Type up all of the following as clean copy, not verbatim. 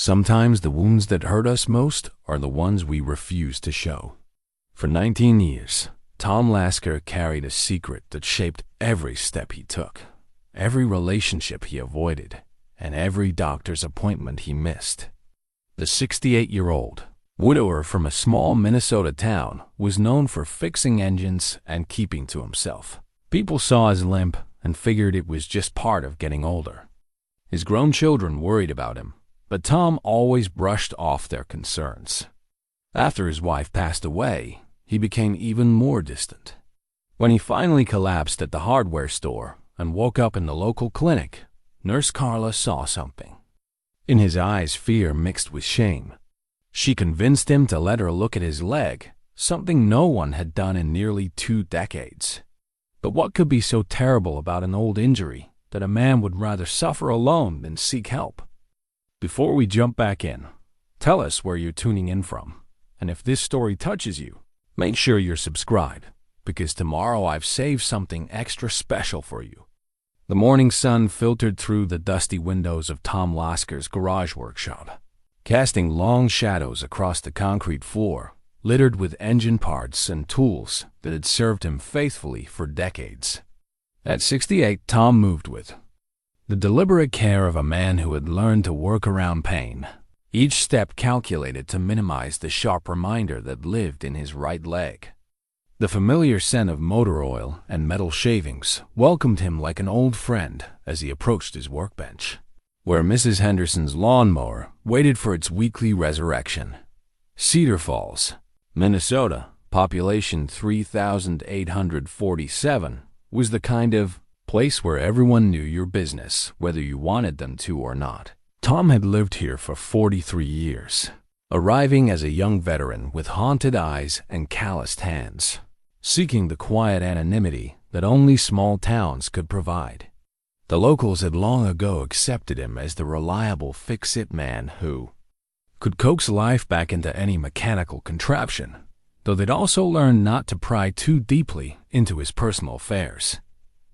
Sometimes the wounds that hurt us most are the ones we refuse to show. For 19 years, Tom Lasker carried a secret that shaped every step he took, every relationship he avoided, and every doctor's appointment he missed. The 68-year-old widower from a small Minnesota town was known for fixing engines and keeping to himself. People saw his limp and figured it was just part of getting older. His grown children worried about him, but Tom always brushed off their concerns. After his wife passed away, he became even more distant. When he finally collapsed at the hardware store and woke up in the local clinic, Nurse Carla saw something. In his eyes, fear mixed with shame. She convinced him to let her look at his leg, something no one had done in nearly 2 decades. But what could be so terrible about an old injury that a man would rather suffer alone than seek help? Before we jump back in, tell us where you're tuning in from, and if this story touches you, make sure you're subscribed, because tomorrow I've saved something extra special for you. The morning sun filtered through the dusty windows of Tom Lasker's garage workshop, casting long shadows across the concrete floor, littered with engine parts and tools that had served him faithfully for decades. At 68, Tom moved with the deliberate care of a man who had learned to work around pain, each step calculated to minimize the sharp reminder that lived in his right leg. The familiar scent of motor oil and metal shavings welcomed him like an old friend as he approached his workbench, where Mrs. Henderson's lawnmower waited for its weekly resurrection. Cedar Falls, Minnesota, population 3,847, was the kind of place where everyone knew your business, whether you wanted them to or not. Tom had lived here for 43 years, arriving as a young veteran with haunted eyes and calloused hands, seeking the quiet anonymity that only small towns could provide. The locals had long ago accepted him as the reliable fix-it man who could coax life back into any mechanical contraption, though they'd also learned not to pry too deeply into his personal affairs.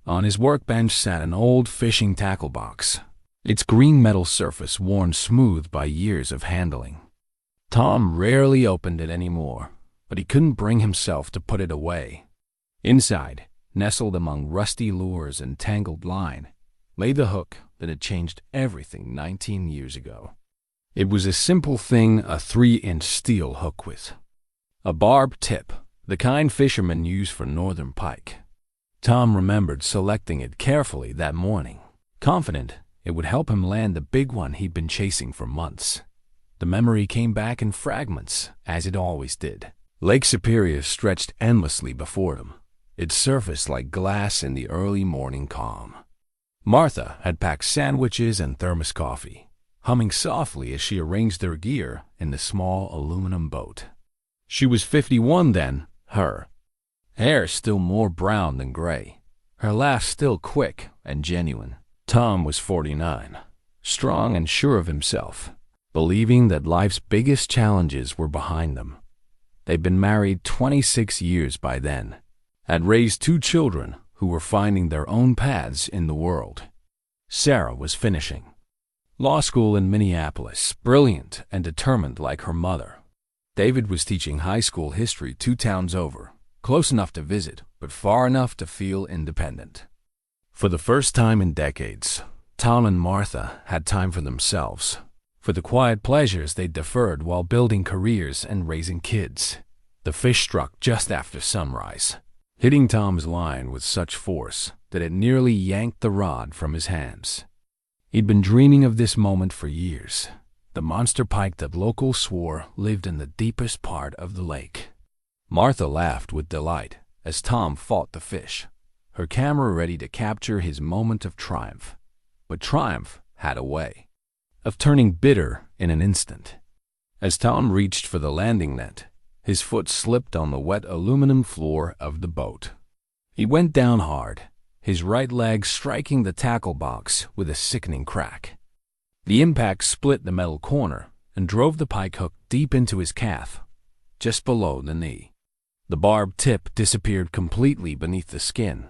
On his workbench sat an old fishing tackle box, its green metal surface worn smooth by years of handling. Tom rarely opened it anymore, but he couldn't bring himself to put it away. Inside, nestled among rusty lures and tangled line, lay the hook that had changed everything 19 years ago. It was a simple thing, a 3-inch steel hook with a barbed tip, the kind fishermen use for northern pike. Tom remembered selecting it carefully that morning, confident it would help him land the big one he'd been chasing for months. The memory came back in fragments, as it always did. Lake Superior stretched endlessly before him, its surface like glass in the early morning calm. Martha had packed sandwiches and thermos coffee, humming softly as she arranged their gear in the small aluminum boat. She was 51 then, her hair still more brown than gray, her laugh still quick and genuine. Tom was 49, strong and sure of himself, believing that life's biggest challenges were behind them. They'd been married 26 years by then, had raised 2 children who were finding their own paths in the world. Sarah was finishing law school in Minneapolis, brilliant and determined like her mother. David was teaching high school history 2 towns over, close enough to visit, but far enough to feel independent. For the first time in decades, Tom and Martha had time for themselves, for the quiet pleasures they deferred while building careers and raising kids. The fish struck just after sunrise, hitting Tom's line with such force that it nearly yanked the rod from his hands. He'd been dreaming of this moment for years, the monster pike that locals swore lived in the deepest part of the lake. Martha laughed with delight as Tom fought the fish, her camera ready to capture his moment of triumph. But triumph had a way of turning bitter in an instant. As Tom reached for the landing net, his foot slipped on the wet aluminum floor of the boat. He went down hard, his right leg striking the tackle box with a sickening crack. The impact split the metal corner and drove the pike hook deep into his calf, just below the knee. The barbed tip disappeared completely beneath the skin,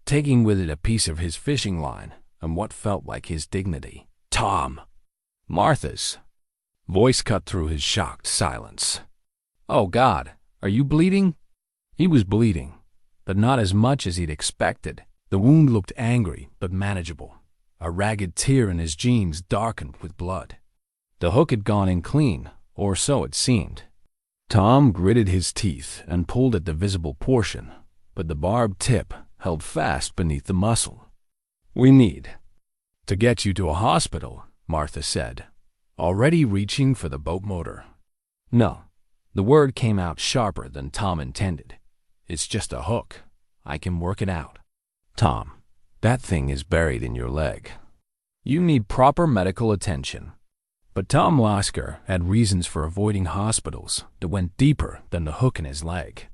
taking with it a piece of his fishing line and what felt like his dignity. Tom! Martha's voice cut through his shocked silence. "Oh God, are you bleeding?" He was bleeding, but not as much as he'd expected. The wound looked angry but manageable. A ragged tear in his jeans darkened with blood. The hook had gone in clean, or so it seemed. Tom gritted his teeth and pulled at the visible portion, but the barbed tip held fast beneath the muscle. "We need to get you to a hospital," Martha said, already reaching for the boat motor. "No." The word came out sharper than Tom intended. "It's just a hook. I can work it out." "Tom, that thing is buried in your leg. You need proper medical attention." But Tom Lasker had reasons for avoiding hospitals that went deeper than the hook in his leg.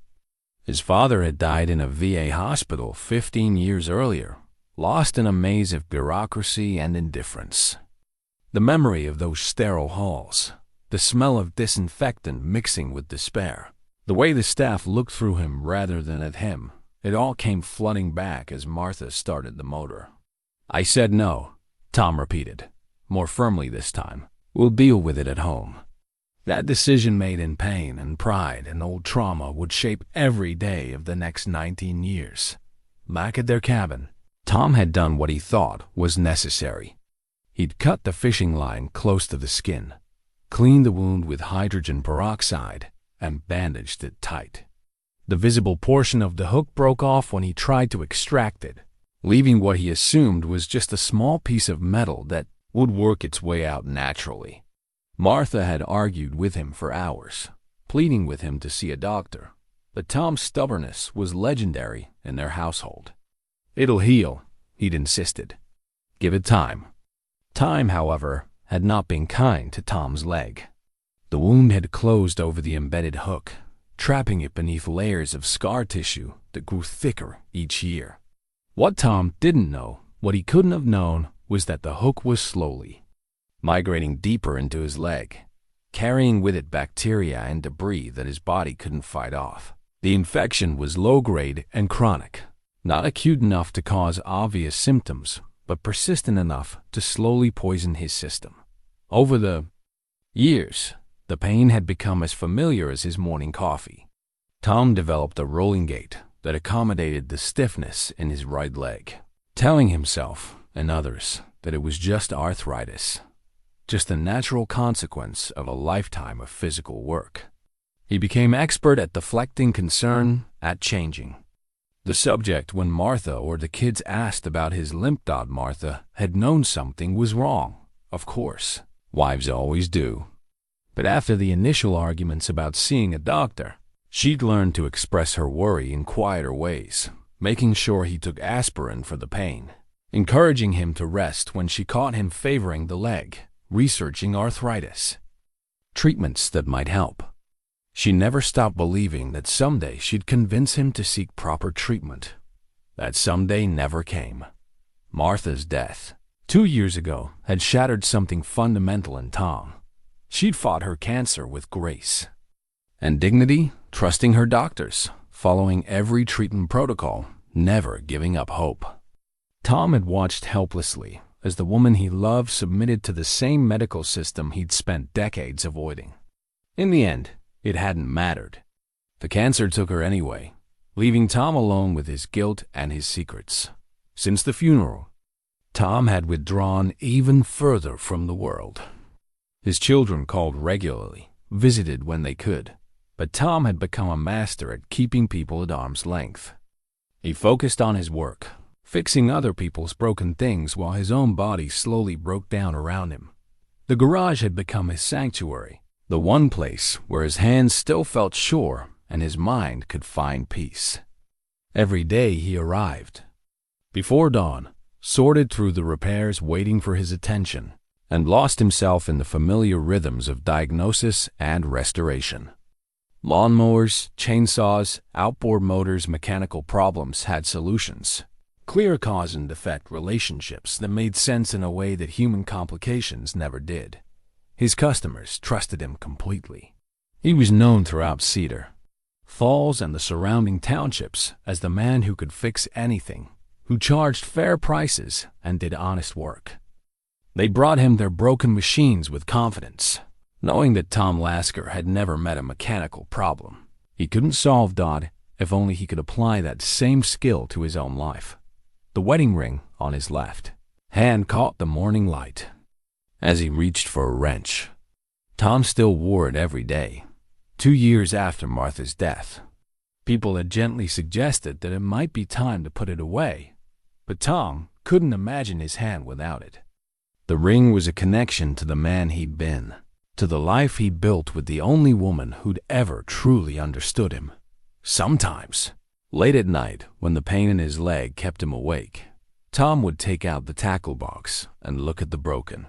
His father had died in a VA hospital 15 years earlier, lost in a maze of bureaucracy and indifference. The memory of those sterile halls, the smell of disinfectant mixing with despair, the way the staff looked through him rather than at him, it all came flooding back as Martha started the motor. "I said no," Tom repeated, more firmly this time. "We'll deal with it at home." That decision made in pain and pride and old trauma would shape every day of the next 19 years. Back at their cabin, Tom had done what he thought was necessary. He'd cut the fishing line close to the skin, cleaned the wound with hydrogen peroxide, and bandaged it tight. The visible portion of the hook broke off when he tried to extract it, leaving what he assumed was just a small piece of metal that would work its way out naturally. Martha had argued with him for hours, pleading with him to see a doctor, but Tom's stubbornness was legendary in their household. "It'll heal," he'd insisted. "Give it time." Time, however, had not been kind to Tom's leg. The wound had closed over the embedded hook, trapping it beneath layers of scar tissue that grew thicker each year. What Tom didn't know, what he couldn't have known, was that the hook was slowly migrating deeper into his leg, carrying with it bacteria and debris that his body couldn't fight off. The infection was low-grade and chronic, not acute enough to cause obvious symptoms, but persistent enough to slowly poison his system. Over the years, the pain had become as familiar as his morning coffee. Tom developed a rolling gait that accommodated the stiffness in his right leg, telling himself and others that it was just arthritis, just a natural consequence of a lifetime of physical work. He became expert at deflecting concern, at changing the subject when Martha or the kids asked about his limp. Martha had known something was wrong, of course. Wives always do. But after the initial arguments about seeing a doctor, she'd learned to express her worry in quieter ways, making sure he took aspirin for the pain, encouraging him to rest when she caught him favoring the leg, researching arthritis, treatments that might help. She never stopped believing that someday she'd convince him to seek proper treatment. That someday never came. Martha's death, 2 years ago, had shattered something fundamental in Tom. She'd fought her cancer with grace and dignity, trusting her doctors, following every treatment protocol, never giving up hope. Tom had watched helplessly as the woman he loved submitted to the same medical system he'd spent decades avoiding. In the end, it hadn't mattered. The cancer took her anyway, leaving Tom alone with his guilt and his secrets. Since the funeral, Tom had withdrawn even further from the world. His children called regularly, visited when they could, but Tom had become a master at keeping people at arm's length. He focused on his work, fixing other people's broken things while his own body slowly broke down around him. The garage had become his sanctuary, the one place where his hands still felt sure and his mind could find peace. Every day he arrived, before dawn, sorted through the repairs waiting for his attention, and lost himself in the familiar rhythms of diagnosis and restoration. Lawnmowers, chainsaws, outboard motors, mechanical problems had solutions. Clear cause and effect relationships that made sense in a way that human complications never did. His customers trusted him completely. He was known throughout Cedar Falls and the surrounding townships as the man who could fix anything, who charged fair prices and did honest work. They brought him their broken machines with confidence, knowing that Tom Lasker had never met a mechanical problem. He couldn't solve Dodd if only he could apply that same skill to his own life. The wedding ring on his left hand caught the morning light. As he reached for a wrench, Tom still wore it every day. 2 years after Martha's death, people had gently suggested that it might be time to put it away, but Tom couldn't imagine his hand without it. The ring was a connection to the man he'd been, to the life he'd built with the only woman who'd ever truly understood him. Sometimes, late at night, when the pain in his leg kept him awake, Tom would take out the tackle box and look at the broken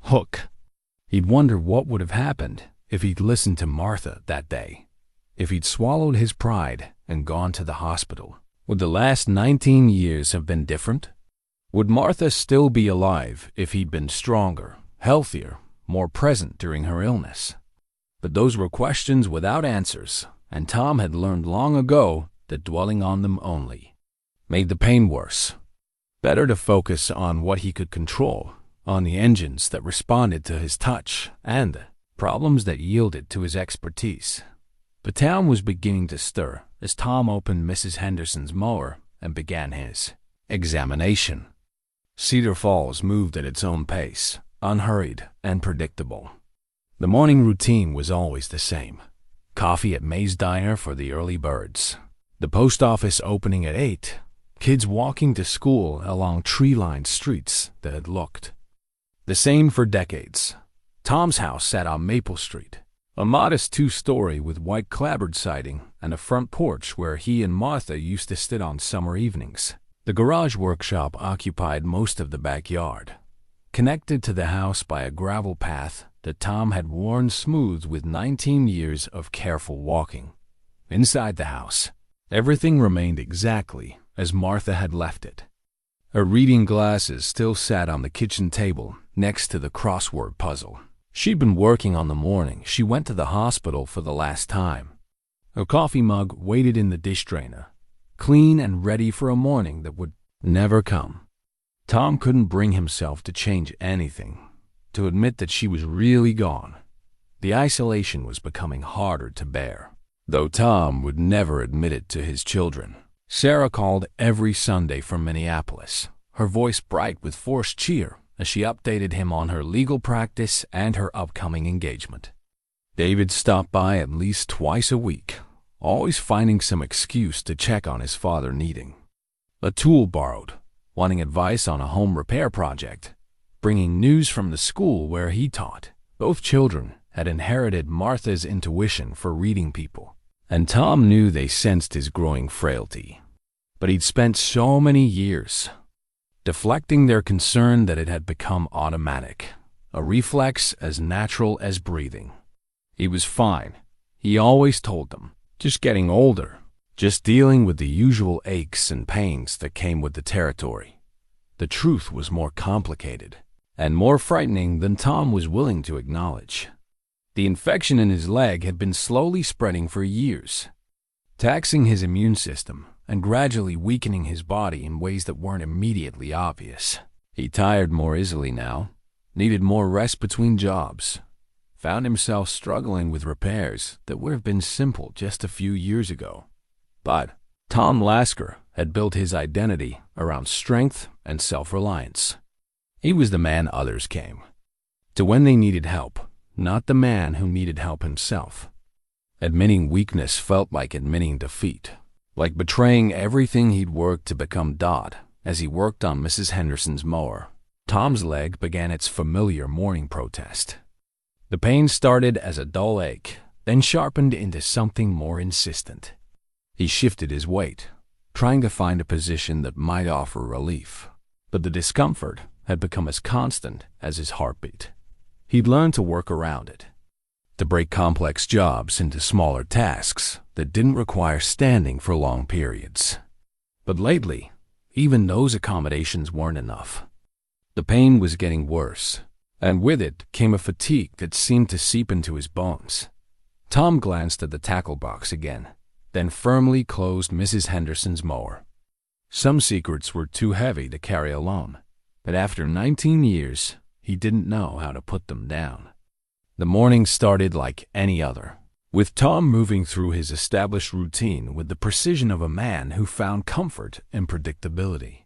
hook. He'd wonder what would have happened if he'd listened to Martha that day, if he'd swallowed his pride and gone to the hospital. Would the last 19 years have been different? Would Martha still be alive if he'd been stronger, healthier, more present during her illness? But those were questions without answers, and Tom had learned long ago that dwelling on them only made the pain worse. Better to focus on what he could control, on the engines that responded to his touch, and the problems that yielded to his expertise. The town was beginning to stir as Tom opened Mrs. Henderson's mower and began his examination. Cedar Falls moved at its own pace, unhurried and predictable. The morning routine was always the same. Coffee at May's Diner for the early birds. The post office opening at 8. Kids walking to school along tree-lined streets that had looked the same for decades. Tom's house sat on Maple Street, a modest 2-story with white clapboard siding and a front porch where he and Martha used to sit on summer evenings. The garage workshop occupied most of the backyard, connected to the house by a gravel path that Tom had worn smooth with 19 years of careful walking. Inside the house, everything remained exactly as Martha had left it. Her reading glasses still sat on the kitchen table next to the crossword puzzle. She'd been working on the morning she went to the hospital for the last time. Her coffee mug waited in the dish drainer, clean and ready for a morning that would never come. Tom couldn't bring himself to change anything, to admit that she was really gone. The isolation was becoming harder to bear, though Tom would never admit it to his children. Sarah called every Sunday from Minneapolis, her voice bright with forced cheer as she updated him on her legal practice and her upcoming engagement. David stopped by at least twice a week, always finding some excuse to check on his father needing a tool borrowed, wanting advice on a home repair project, bringing news from the school where he taught. Both children had inherited Martha's intuition for reading people, and Tom knew they sensed his growing frailty. But he'd spent so many years deflecting their concern that it had become automatic, a reflex as natural as breathing. He was fine, he always told them, just getting older, just dealing with the usual aches and pains that came with the territory. The truth was more complicated and more frightening than Tom was willing to acknowledge. The infection in his leg had been slowly spreading for years, taxing his immune system and gradually weakening his body in ways that weren't immediately obvious. He tired more easily now, needed more rest between jobs, found himself struggling with repairs that would have been simple just a few years ago. But Tom Lasker had built his identity around strength and self-reliance. He was the man others came to when they needed help, not the man who needed help himself. Admitting weakness felt like admitting defeat, like betraying everything he'd worked to become Dodd. As he worked on Mrs. Henderson's mower, Tom's leg began its familiar morning protest. The pain started as a dull ache, then sharpened into something more insistent. He shifted his weight, trying to find a position that might offer relief, but the discomfort had become as constant as his heartbeat. He'd learned to work around it, to break complex jobs into smaller tasks that didn't require standing for long periods. But lately, even those accommodations weren't enough. The pain was getting worse, and with it came a fatigue that seemed to seep into his bones. Tom glanced at the tackle box again, then firmly closed Mrs. Henderson's mower. Some secrets were too heavy to carry alone, but after 19 years, he didn't know how to put them down. The morning started like any other, with Tom moving through his established routine with the precision of a man who found comfort in predictability.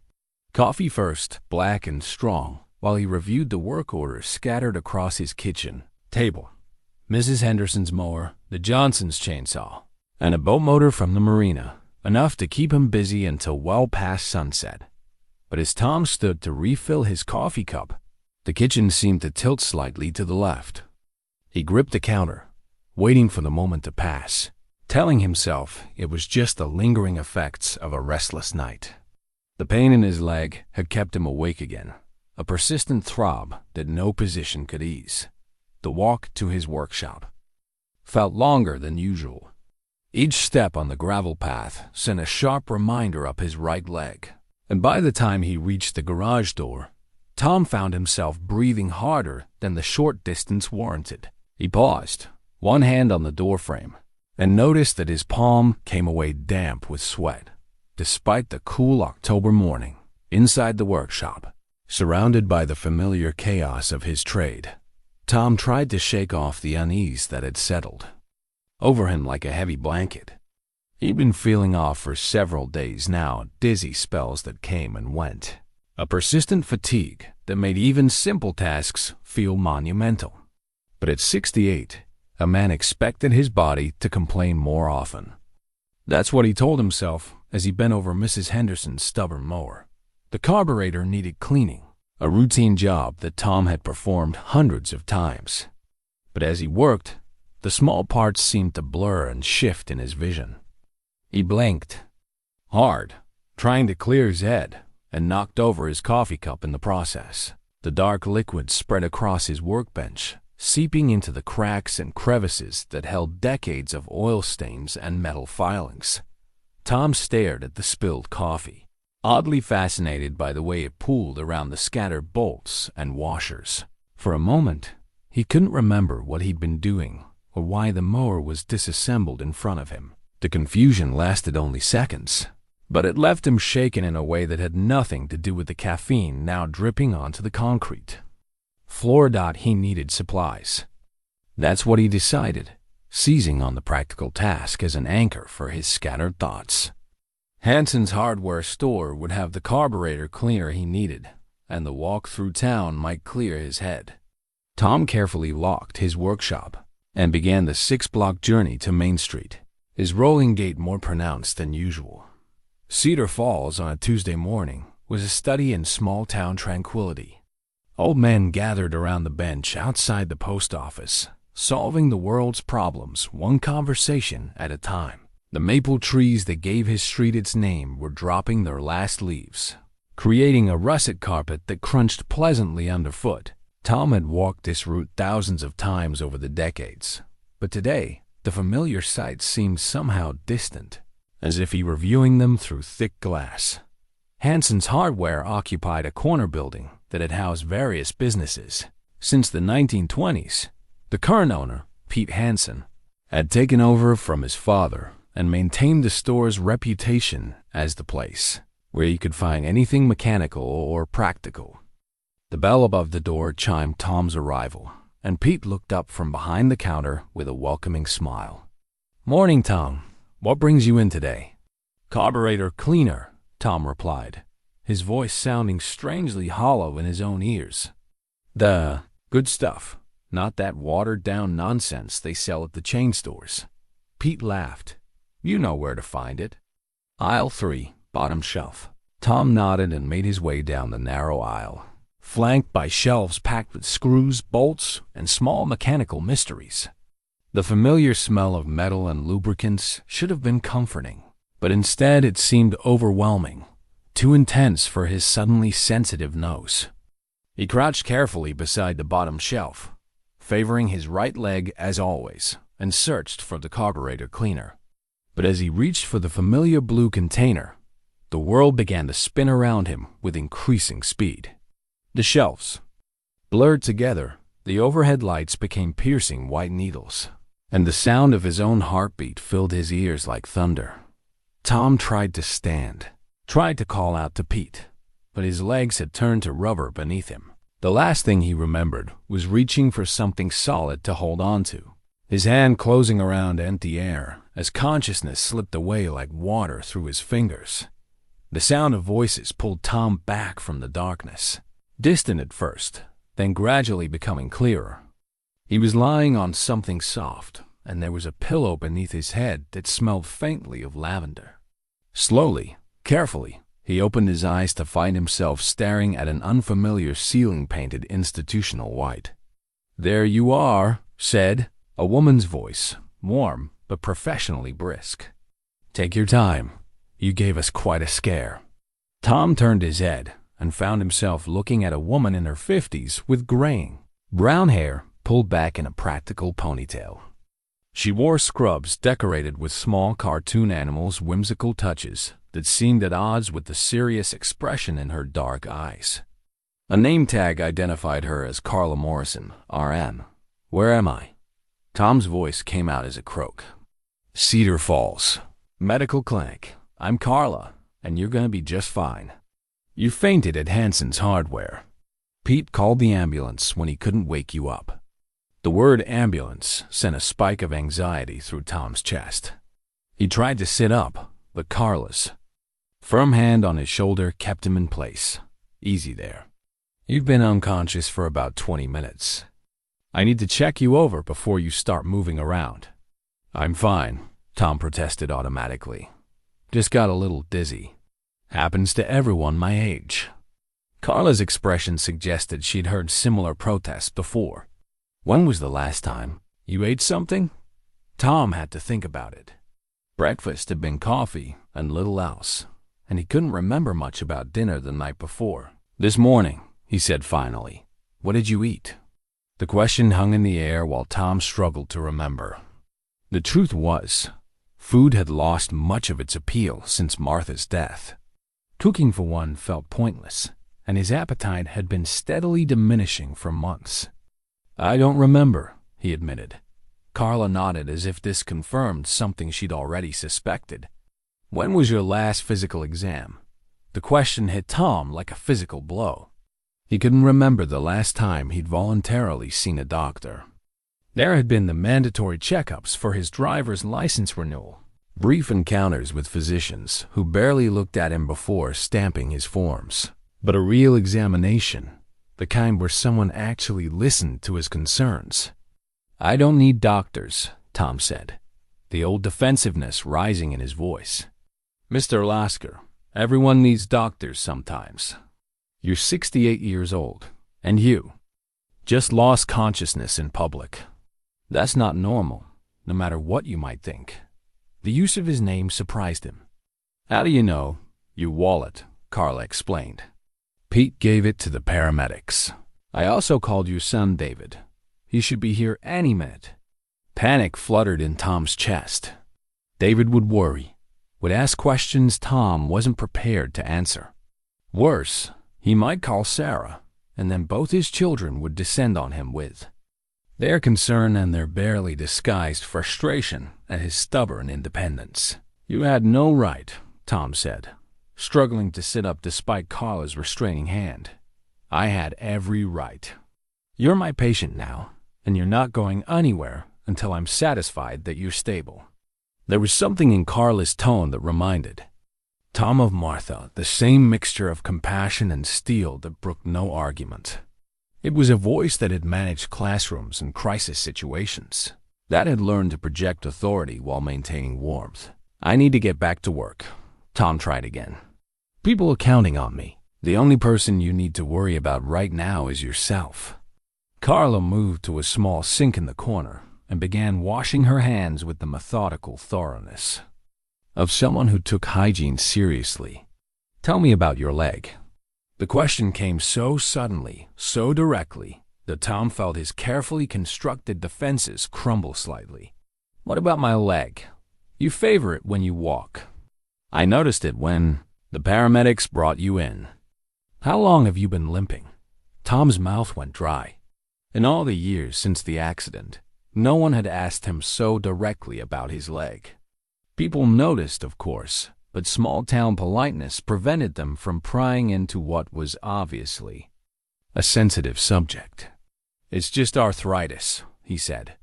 Coffee first, black and strong, while he reviewed the work orders scattered across his kitchen table. Mrs. Henderson's mower, the Johnson's chainsaw, and a boat motor from the marina, enough to keep him busy until well past sunset. But as Tom stood to refill his coffee cup, the kitchen seemed to tilt slightly to the left. He gripped the counter, waiting for the moment to pass, telling himself it was just the lingering effects of a restless night. The pain in his leg had kept him awake again, a persistent throb that no position could ease. The walk to his workshop felt longer than usual. Each step on the gravel path sent a sharp reminder up his right leg, and by the time he reached the garage door, Tom found himself breathing harder than the short distance warranted. He paused, one hand on the doorframe, and noticed that his palm came away damp with sweat. Despite the cool October morning, inside the workshop, surrounded by the familiar chaos of his trade, Tom tried to shake off the unease that had settled over him like a heavy blanket. He'd been feeling off for several days now, dizzy spells that came and went, a persistent fatigue that made even simple tasks feel monumental. But at 68, a man expected his body to complain more often. That's what he told himself as he bent over Mrs. Henderson's stubborn mower. The carburetor needed cleaning, a routine job that Tom had performed hundreds of times. But as he worked, the small parts seemed to blur and shift in his vision. He blinked hard, trying to clear his head, and knocked over his coffee cup in the process. The dark liquid spread across his workbench, seeping into the cracks and crevices that held decades of oil stains and metal filings. Tom stared at the spilled coffee, oddly fascinated by the way it pooled around the scattered bolts and washers. For a moment, he couldn't remember what he'd been doing or why the mower was disassembled in front of him. The confusion lasted only seconds, but it left him shaken in a way that had nothing to do with the caffeine now dripping onto the concrete. He needed supplies. That's what he decided, seizing on the practical task as an anchor for his scattered thoughts. Hanson's hardware store would have the carburetor cleaner he needed, and the walk through town might clear his head. Tom carefully locked his workshop and began the 6-block journey to Main Street, his rolling gait more pronounced than usual. Cedar Falls on a Tuesday morning was a study in small-town tranquility. Old men gathered around the bench outside the post office, solving the world's problems one conversation at a time. The maple trees that gave his street its name were dropping their last leaves, creating a russet carpet that crunched pleasantly underfoot. Tom had walked this route thousands of times over the decades, but today the familiar sights seemed somehow distant, as if he were viewing them through thick glass. Hanson's Hardware occupied a corner building that had housed various businesses. Since the 1920s, the current owner, Pete Hanson, had taken over from his father and maintained the store's reputation as the place where you could find anything mechanical or practical. The bell above the door chimed Tom's arrival, and Pete looked up from behind the counter with a welcoming smile. "Morning, Tom. What brings you in today?" "Carburetor cleaner," Tom replied, his voice sounding strangely hollow in his own ears. "The good stuff, not that watered-down nonsense they sell at the chain stores." Pete laughed. "You know where to find it. Aisle 3, bottom shelf." Tom nodded and made his way down the narrow aisle, flanked by shelves packed with screws, bolts, and small mechanical mysteries. The familiar smell of metal and lubricants should have been comforting, but instead it seemed overwhelming, too intense for his suddenly sensitive nose. He crouched carefully beside the bottom shelf, favoring his right leg as always, and searched for the carburetor cleaner. But as he reached for the familiar blue container, the world began to spin around him with increasing speed. The shelves blurred together, the overhead lights became piercing white needles, and the sound of his own heartbeat filled his ears like thunder. Tom tried to stand, tried to call out to Pete, but his legs had turned to rubber beneath him. The last thing he remembered was reaching for something solid to hold on to, his hand closing around empty air as consciousness slipped away like water through his fingers. The sound of voices pulled Tom back from the darkness, distant at first, then gradually becoming clearer. He was lying on something soft, and there was a pillow beneath his head that smelled faintly of lavender. Slowly, carefully, he opened his eyes to find himself staring at an unfamiliar ceiling painted institutional white. "There you are," said a woman's voice, warm but professionally brisk. "Take your time. You gave us quite a scare." Tom turned his head and found himself looking at a woman in her 50s with graying, brown hair pulled back in a practical ponytail. She wore scrubs decorated with small cartoon animals' whimsical touches that seemed at odds with the serious expression in her dark eyes. A name tag identified her as Carla Morrison, RN. "Where am I?" Tom's voice came out as a croak. "Cedar Falls Medical Clinic. I'm Carla, and you're going to be just fine. You fainted at Hanson's Hardware. Pete called the ambulance when he couldn't wake you up." The word ambulance sent a spike of anxiety through Tom's chest. He tried to sit up, but Carla's firm hand on his shoulder kept him in place. "Easy there. You've been unconscious for about 20 minutes. I need to check you over before you start moving around." "I'm fine," Tom protested automatically. "Just got a little dizzy. Happens to everyone my age." Carla's expression suggested she'd heard similar protests before. "When was the last time you ate something?" Tom had to think about it. Breakfast had been coffee and little else, and he couldn't remember much about dinner the night before. "This morning," he said finally. "What did you eat?" The question hung in the air while Tom struggled to remember. The truth was, food had lost much of its appeal since Martha's death. Cooking for one felt pointless, and his appetite had been steadily diminishing for months. "I don't remember," he admitted. Carla nodded as if this confirmed something she'd already suspected. "When was your last physical exam?" The question hit Tom like a physical blow. He couldn't remember the last time he'd voluntarily seen a doctor. There had been the mandatory checkups for his driver's license renewal, brief encounters with physicians who barely looked at him before stamping his forms. But a real examination, the kind where someone actually listened to his concerns. "I don't need doctors," Tom said, the old defensiveness rising in his voice. "Mr. Lasker, everyone needs doctors sometimes. You're 68 years old, and you just lost consciousness in public. That's not normal, no matter what you might think." The use of his name surprised him. "How do you know?" "Your wallet," Carla explained. "Pete gave it to the paramedics. I also called your son David. He should be here any minute." Panic fluttered in Tom's chest. David would worry, would ask questions Tom wasn't prepared to answer. Worse, he might call Sarah, and then both his children would descend on him with their concern and their barely disguised frustration at his stubborn independence. "You had no right," Tom said, struggling to sit up despite Carla's restraining hand. "I had every right. You're my patient now, and you're not going anywhere until I'm satisfied that you're stable." There was something in Carla's tone that reminded Tom of Martha, the same mixture of compassion and steel that brooked no argument. It was a voice that had managed classrooms and crisis situations, that had learned to project authority while maintaining warmth. "I need to get back to work," Tom tried again. "People are counting on me. The only person you need to worry about right now is yourself." Carla moved to a small sink in the corner and began washing her hands with the methodical thoroughness of someone who took hygiene seriously. "Tell me about your leg." The question came so suddenly, so directly, that Tom felt his carefully constructed defenses crumble slightly. "What about my leg? You favor it when you walk. I noticed it when the paramedics brought you in." "How long have you been limping?" Tom's mouth went dry. In all the years since the accident, no one had asked him so directly about his leg. People noticed, of course, but small-town politeness prevented them from prying into what was obviously a sensitive subject. "It's just arthritis," he said,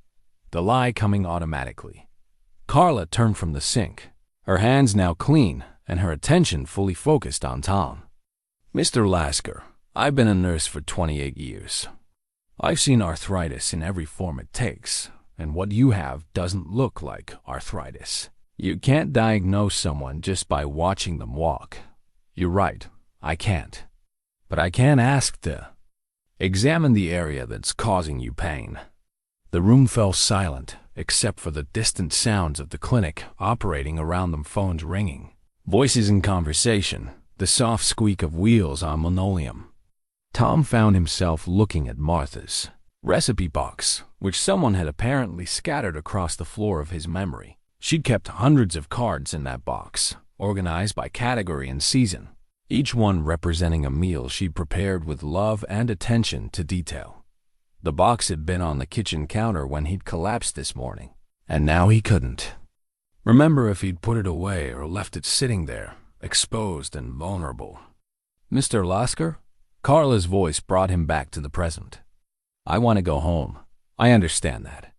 the lie coming automatically. Carla turned from the sink, her hands now clean and her attention fully focused on Tom. "Mr. Lasker, I've been a nurse for 28 years. I've seen arthritis in every form it takes, and what you have doesn't look like arthritis. You can't diagnose someone just by watching them walk. You're right, I can't. But I can ask to examine the area that's causing you pain." The room fell silent, except for the distant sounds of the clinic operating around them, phones ringing, voices in conversation, the soft squeak of wheels on linoleum. Tom found himself looking at Martha's recipe box, which someone had apparently scattered across the floor of his memory. She'd kept hundreds of cards in that box, organized by category and season, each one representing a meal she'd prepared with love and attention to detail. The box had been on the kitchen counter when he'd collapsed this morning, and now he couldn't remember if he'd put it away or left it sitting there, exposed and vulnerable. "Mr. Lasker?" Carla's voice brought him back to the present. "I want to go home. I understand that.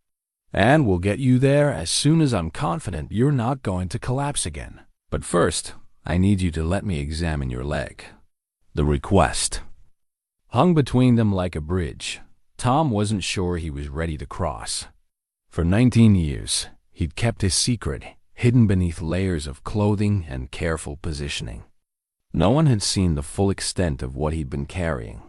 And we'll get you there as soon as I'm confident you're not going to collapse again. But first, I need you to let me examine your leg." The request hung between them like a bridge Tom wasn't sure he was ready to cross. For 19 years, he'd kept his secret hidden beneath layers of clothing and careful positioning. No one had seen the full extent of what he'd been carrying,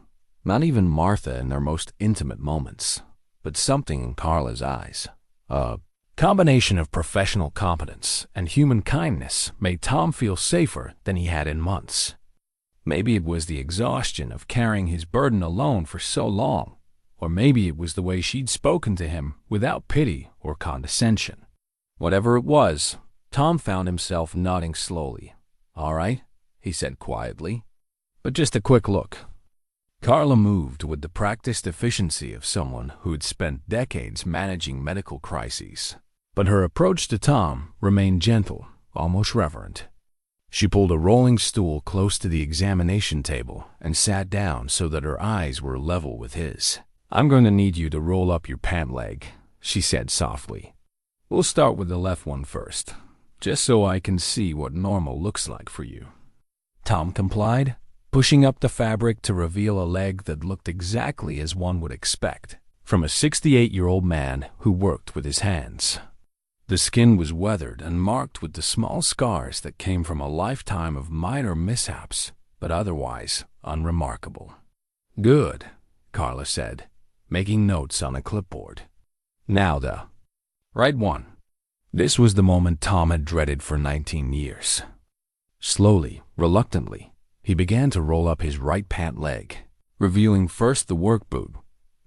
not even Martha in their most intimate moments. But something in Carla's eyes, a combination of professional competence and human kindness, made Tom feel safer than he had in months. Maybe it was the exhaustion of carrying his burden alone for so long, or maybe it was the way she'd spoken to him without pity or condescension. Whatever it was, Tom found himself nodding slowly. "All right," he said quietly, "but just a quick look." Carla moved with the practiced efficiency of someone who had spent decades managing medical crises, but her approach to Tom remained gentle, almost reverent. She pulled a rolling stool close to the examination table and sat down so that her eyes were level with his. "I'm going to need you to roll up your pant leg," she said softly. "We'll start with the left one first, just so I can see what normal looks like for you." Tom complied, pushing up the fabric to reveal a leg that looked exactly as one would expect from a 68-year-old man who worked with his hands. The skin was weathered and marked with the small scars that came from a lifetime of minor mishaps, but otherwise unremarkable. "Good," Carla said, making notes on a clipboard. "Now the right one." This was the moment Tom had dreaded for 19 years. Slowly, reluctantly, he began to roll up his right pant leg, revealing first the work boot,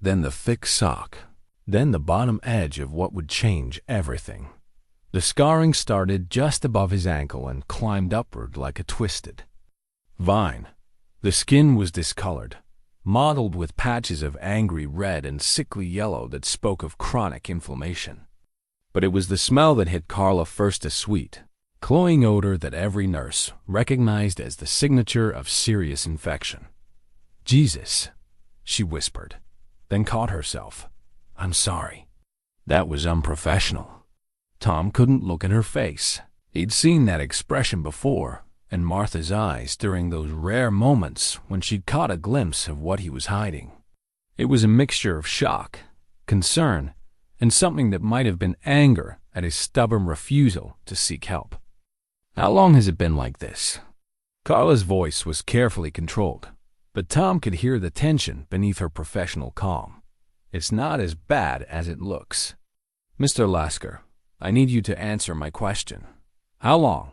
then the thick sock, then the bottom edge of what would change everything. The scarring started just above his ankle and climbed upward like a twisted vine. The skin was discolored, mottled with patches of angry red and sickly yellow that spoke of chronic inflammation. But it was the smell that hit Carla first, a sweet, cloying odor that every nurse recognized as the signature of serious infection. "Jesus," she whispered, then caught herself. "I'm sorry." That was unprofessional. Tom couldn't look at her face. He'd seen that expression before in Martha's eyes during those rare moments when she'd caught a glimpse of what he was hiding. It was a mixture of shock, concern, and something that might have been anger at his stubborn refusal to seek help. "How long has it been like this?" Carla's voice was carefully controlled, but Tom could hear the tension beneath her professional calm. "It's not as bad as it looks. Mr. Lasker, I need you to answer my question. How long?"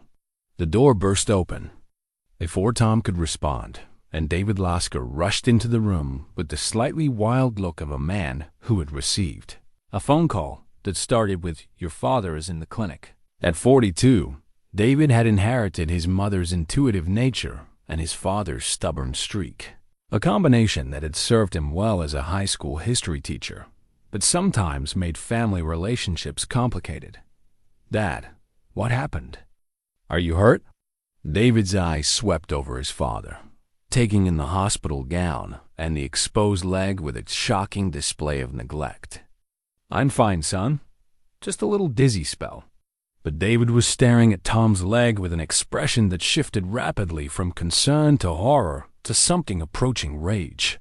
The door burst open before Tom could respond, and David Lasker rushed into the room with the slightly wild look of a man who had received a phone call that started with, "Your father is in the clinic." At 42, David had inherited his mother's intuitive nature and his father's stubborn streak, a combination that had served him well as a high school history teacher, but sometimes made family relationships complicated. "Dad, what happened? Are you hurt?" David's eyes swept over his father. taking in the hospital gown and the exposed leg with its shocking display of neglect. "I'm fine, son. Just a little dizzy spell." But David was staring at Tom's leg with an expression that shifted rapidly from concern to horror to something approaching rage.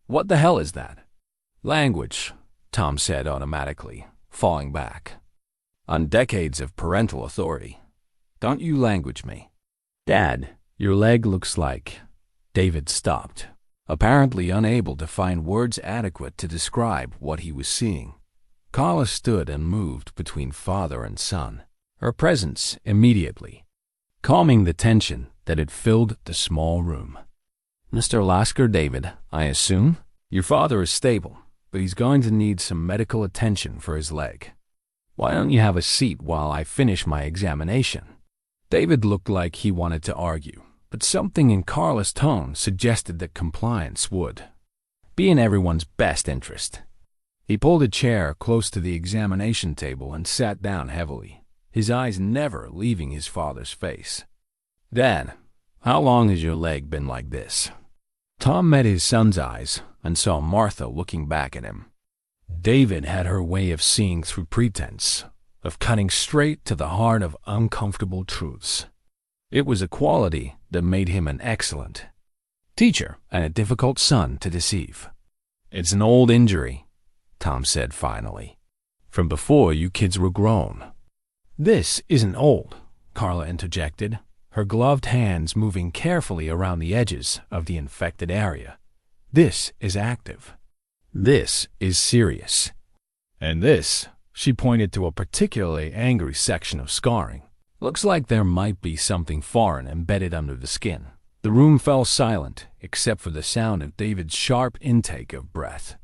"What the hell is that?" "Language," Tom said automatically, falling back. "On decades of parental authority. Don't you language me." "Dad, your leg looks like—" David stopped, apparently unable to find words adequate to describe what he was seeing. Carla stood and moved between father and son, her presence immediately calming the tension that had filled the small room. "Mr. Lasker, David, I assume? Your father is stable, but he's going to need some medical attention for his leg. Why don't you have a seat while I finish my examination?" David looked like he wanted to argue, but something in Carla's tone suggested that compliance would be in everyone's best interest. He pulled a chair close to the examination table and sat down heavily, his eyes never leaving his father's face. "Dad, how long has your leg been like this?" Tom met his son's eyes and saw Martha looking back at him. David had her way of seeing through pretense, of cutting straight to the heart of uncomfortable truths. It was a quality that made him an excellent teacher and a difficult son to deceive. "It's an old injury," Tom said finally, "from before you kids were grown." "This isn't old," Carla interjected, her gloved hands moving carefully around the edges of the infected area. "This is active. This is serious. And this," she pointed to a particularly angry section of scarring, "looks like there might be something foreign embedded under the skin." The room fell silent except for the sound of David's sharp intake of breath.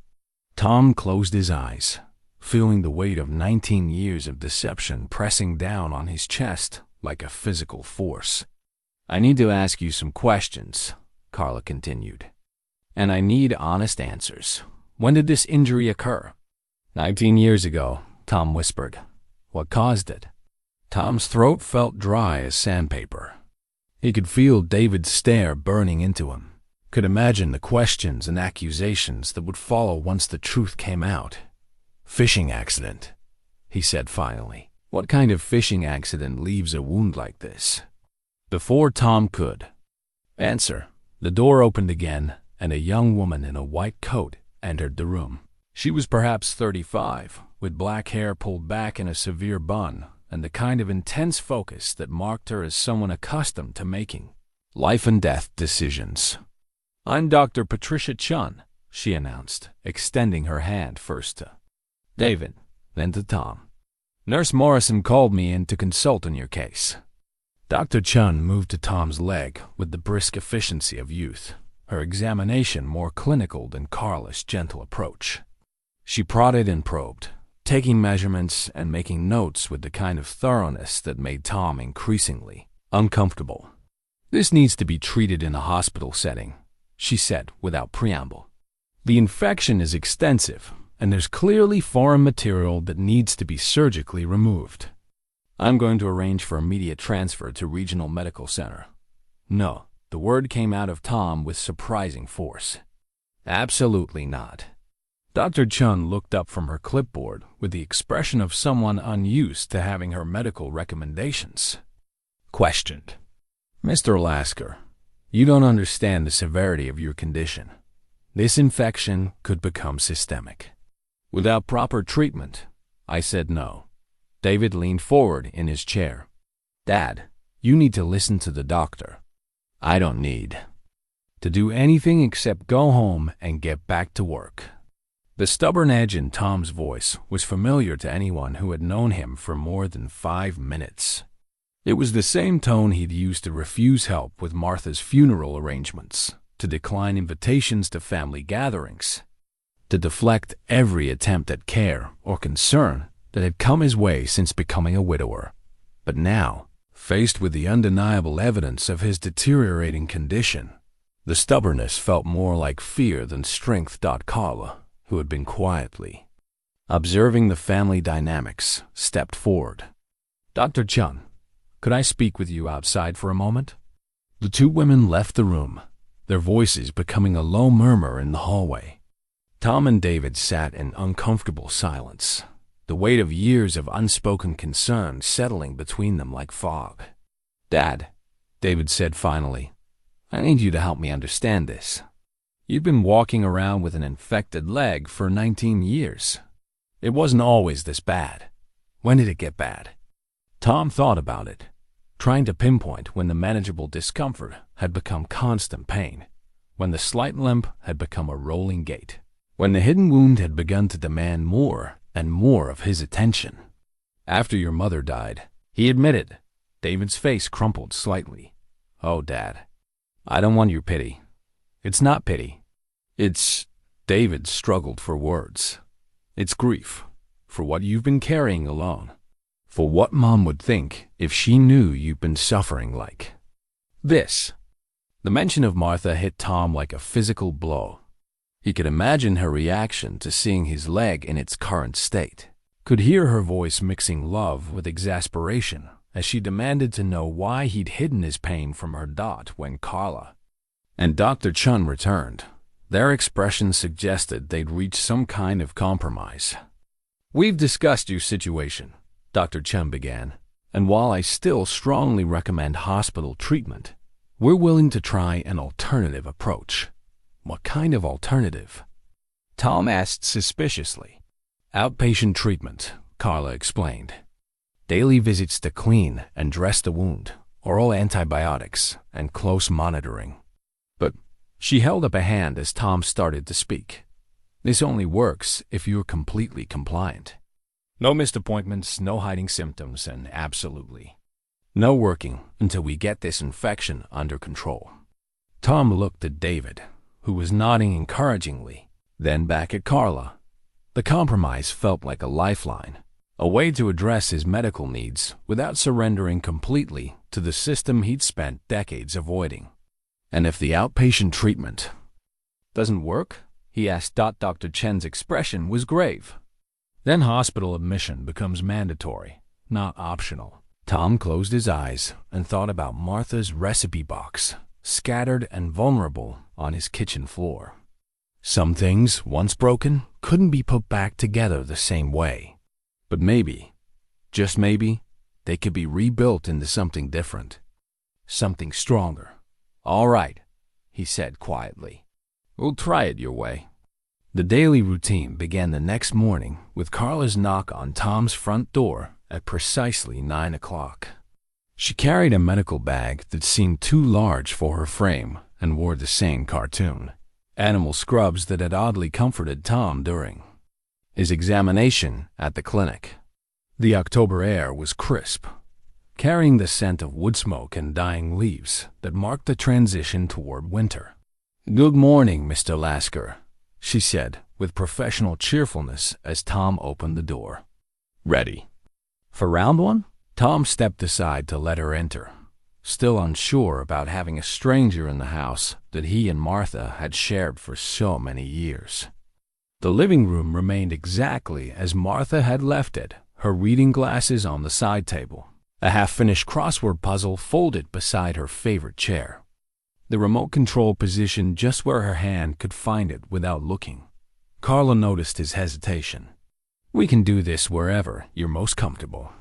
Tom closed his eyes, feeling the weight of 19 years of deception pressing down on his chest like a physical force. "I need to ask you some questions," Carla continued, "and I need honest answers. When did this injury occur?" 19 years ago, Tom whispered. "What caused it?" Tom's throat felt dry as sandpaper. He could feel David's stare burning into him, could imagine the questions and accusations that would follow once the truth came out. "Fishing accident," he said finally. "What kind of fishing accident leaves a wound like this?" Before Tom could answer, the door opened again and a young woman in a white coat entered the room. She was perhaps 35, with black hair pulled back in a severe bun and the kind of intense focus that marked her as someone accustomed to making life-and-death decisions. "I'm Dr. Patricia Chun," she announced, extending her hand first to David, then to Tom. "Nurse Morrison called me in to consult on your case." Dr. Chun moved to Tom's leg with the brisk efficiency of youth, her examination more clinical than Carla's gentle approach. She prodded and probed, taking measurements and making notes with the kind of thoroughness that made Tom increasingly uncomfortable. "This needs to be treated in a hospital setting," she said without preamble. "The infection is extensive, and there's clearly foreign material that needs to be surgically removed. I'm going to arrange for immediate transfer to Regional Medical Center." "No," the word came out of Tom with surprising force. "Absolutely not." Dr. Chun looked up from her clipboard with the expression of someone unused to having her medical recommendations questioned. "Mr. Lasker, you don't understand the severity of your condition. This infection could become systemic. Without proper treatment," I said no. David leaned forward in his chair. "Dad, you need to listen to the doctor." "I don't need to do anything except go home and get back to work." The stubborn edge in Tom's voice was familiar to anyone who had known him for more than 5 minutes. It was the same tone he'd used to refuse help with Martha's funeral arrangements, to decline invitations to family gatherings, to deflect every attempt at care or concern that had come his way since becoming a widower. But now, faced with the undeniable evidence of his deteriorating condition, the stubbornness felt more like fear than strength. Carla, who had been quietly observing the family dynamics, stepped forward. "Dr. Chun, could I speak with you outside for a moment?" The two women left the room, their voices becoming a low murmur in the hallway. Tom and David sat in uncomfortable silence, the weight of years of unspoken concern settling between them like fog. "Dad," David said finally, "I need you to help me understand this. You've been walking around with an infected leg for 19 years. It wasn't always this bad. When did it get bad?" Tom thought about it, trying to pinpoint when the manageable discomfort had become constant pain, when the slight limp had become a rolling gait, when the hidden wound had begun to demand more and more of his attention. "After your mother died," he admitted. David's face crumpled slightly. "Oh, Dad, I don't want your pity. It's not pity. It's—" David struggled for words. "It's grief for what you've been carrying alone, for what Mom would think if she knew you've been suffering like this." The mention of Martha hit Tom like a physical blow. He could imagine her reaction to seeing his leg in its current state, could hear her voice mixing love with exasperation as she demanded to know why he'd hidden his pain from her Dot when Carla and Dr. Chun returned. Their expressions suggested they'd reached some kind of compromise. "We've discussed your situation," Dr. Chun began, "and while I still strongly recommend hospital treatment, we're willing to try an alternative approach." "What kind of alternative?" Tom asked suspiciously. "Outpatient treatment," Carla explained. "Daily visits to clean and dress the wound, oral antibiotics, and close monitoring." "But—" She held up a hand as Tom started to speak. "This only works if you're completely compliant. No missed appointments, no hiding symptoms, and absolutely no working until we get this infection under control." Tom looked at David, who was nodding encouragingly, then back at Carla. The compromise felt like a lifeline, a way to address his medical needs without surrendering completely to the system he'd spent decades avoiding. "And if the outpatient treatment doesn't work?" he asked. Dr. Chen's expression was grave. "Then hospital admission becomes mandatory, not optional." Tom closed his eyes and thought about Martha's recipe box, scattered and vulnerable on his kitchen floor. Some things, once broken, couldn't be put back together the same way. But maybe, just maybe, they could be rebuilt into something different, something stronger. "All right," he said quietly. "We'll try it your way." The daily routine began the next morning with Carla's knock on Tom's front door at precisely 9 o'clock. She carried a medical bag that seemed too large for her frame and wore the same cartoon, animal scrubs that had oddly comforted Tom during his examination at the clinic. The October air was crisp, carrying the scent of wood smoke and dying leaves that marked the transition toward winter. "Good morning, Mr. Lasker," she said with professional cheerfulness as Tom opened the door. "Ready for round one?" Tom stepped aside to let her enter, still unsure about having a stranger in the house that he and Martha had shared for so many years. The living room remained exactly as Martha had left it, her reading glasses on the side table, a half-finished crossword puzzle folded beside her favorite chair, the remote control positioned just where her hand could find it without looking. Carla noticed his hesitation. "We can do this wherever you're most comfortable.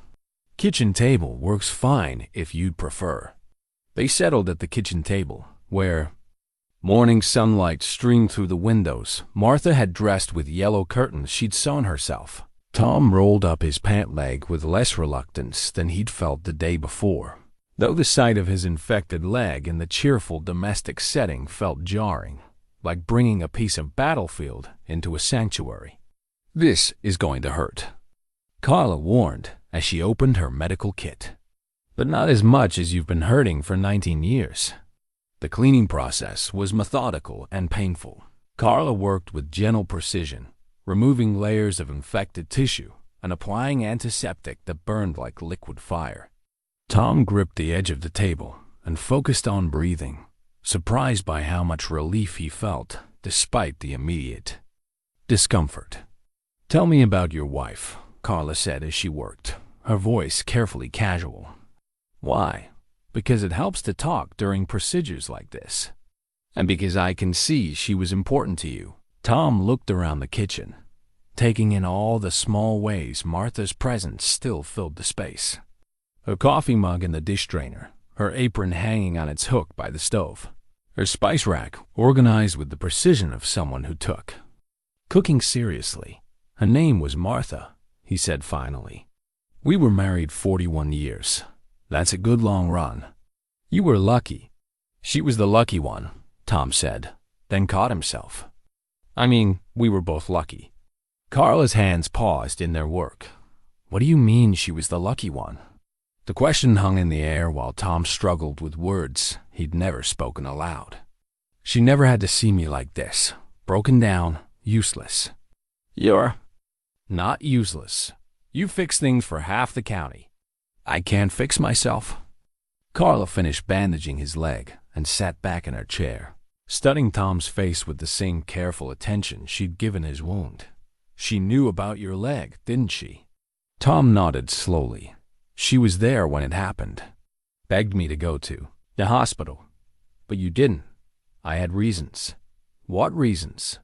Kitchen table works fine if you'd prefer." They settled at the kitchen table, where morning sunlight streamed through the windows. Martha had dressed with yellow curtains she'd sewn herself. Tom rolled up his pant leg with less reluctance than he'd felt the day before, though the sight of his infected leg in the cheerful domestic setting felt jarring, like bringing a piece of battlefield into a sanctuary. "This is going to hurt," Carla warned as she opened her medical kit. "But not as much as you've been hurting for 19 years. The cleaning process was methodical and painful. Carla worked with gentle precision, removing layers of infected tissue and applying antiseptic that burned like liquid fire. Tom gripped the edge of the table and focused on breathing, surprised by how much relief he felt despite the immediate discomfort. "Tell me about your wife," Carla said as she worked, her voice carefully casual. "Why?" "Because it helps to talk during procedures like this." And because I can see she was important to you." Tom looked around the kitchen, taking in all the small ways Martha's presence still filled the space. Her coffee mug in the dish drainer, her apron hanging on its hook by the stove, her spice rack organized with the precision of someone who took cooking seriously. Her name was Martha, he said finally. "We were married 41 years. That's a good long run. You were lucky." "She was the lucky one," Tom said, then caught himself. "I mean, we were both lucky." Carla's hands paused in their work. "What do you mean she was the lucky one?" The question hung in the air while Tom struggled with words he'd never spoken aloud. "She never had to see me like this, broken down, useless." "You're not useless. You fix things for half the county." "I can't fix myself." Carla finished bandaging his leg and sat back in her chair, studying Tom's face with the same careful attention she'd given his wound. "She knew about your leg, didn't she?" Tom nodded slowly. "She was there when it happened. Begged me to go to the hospital. But you didn't. I had reasons." "What reasons?"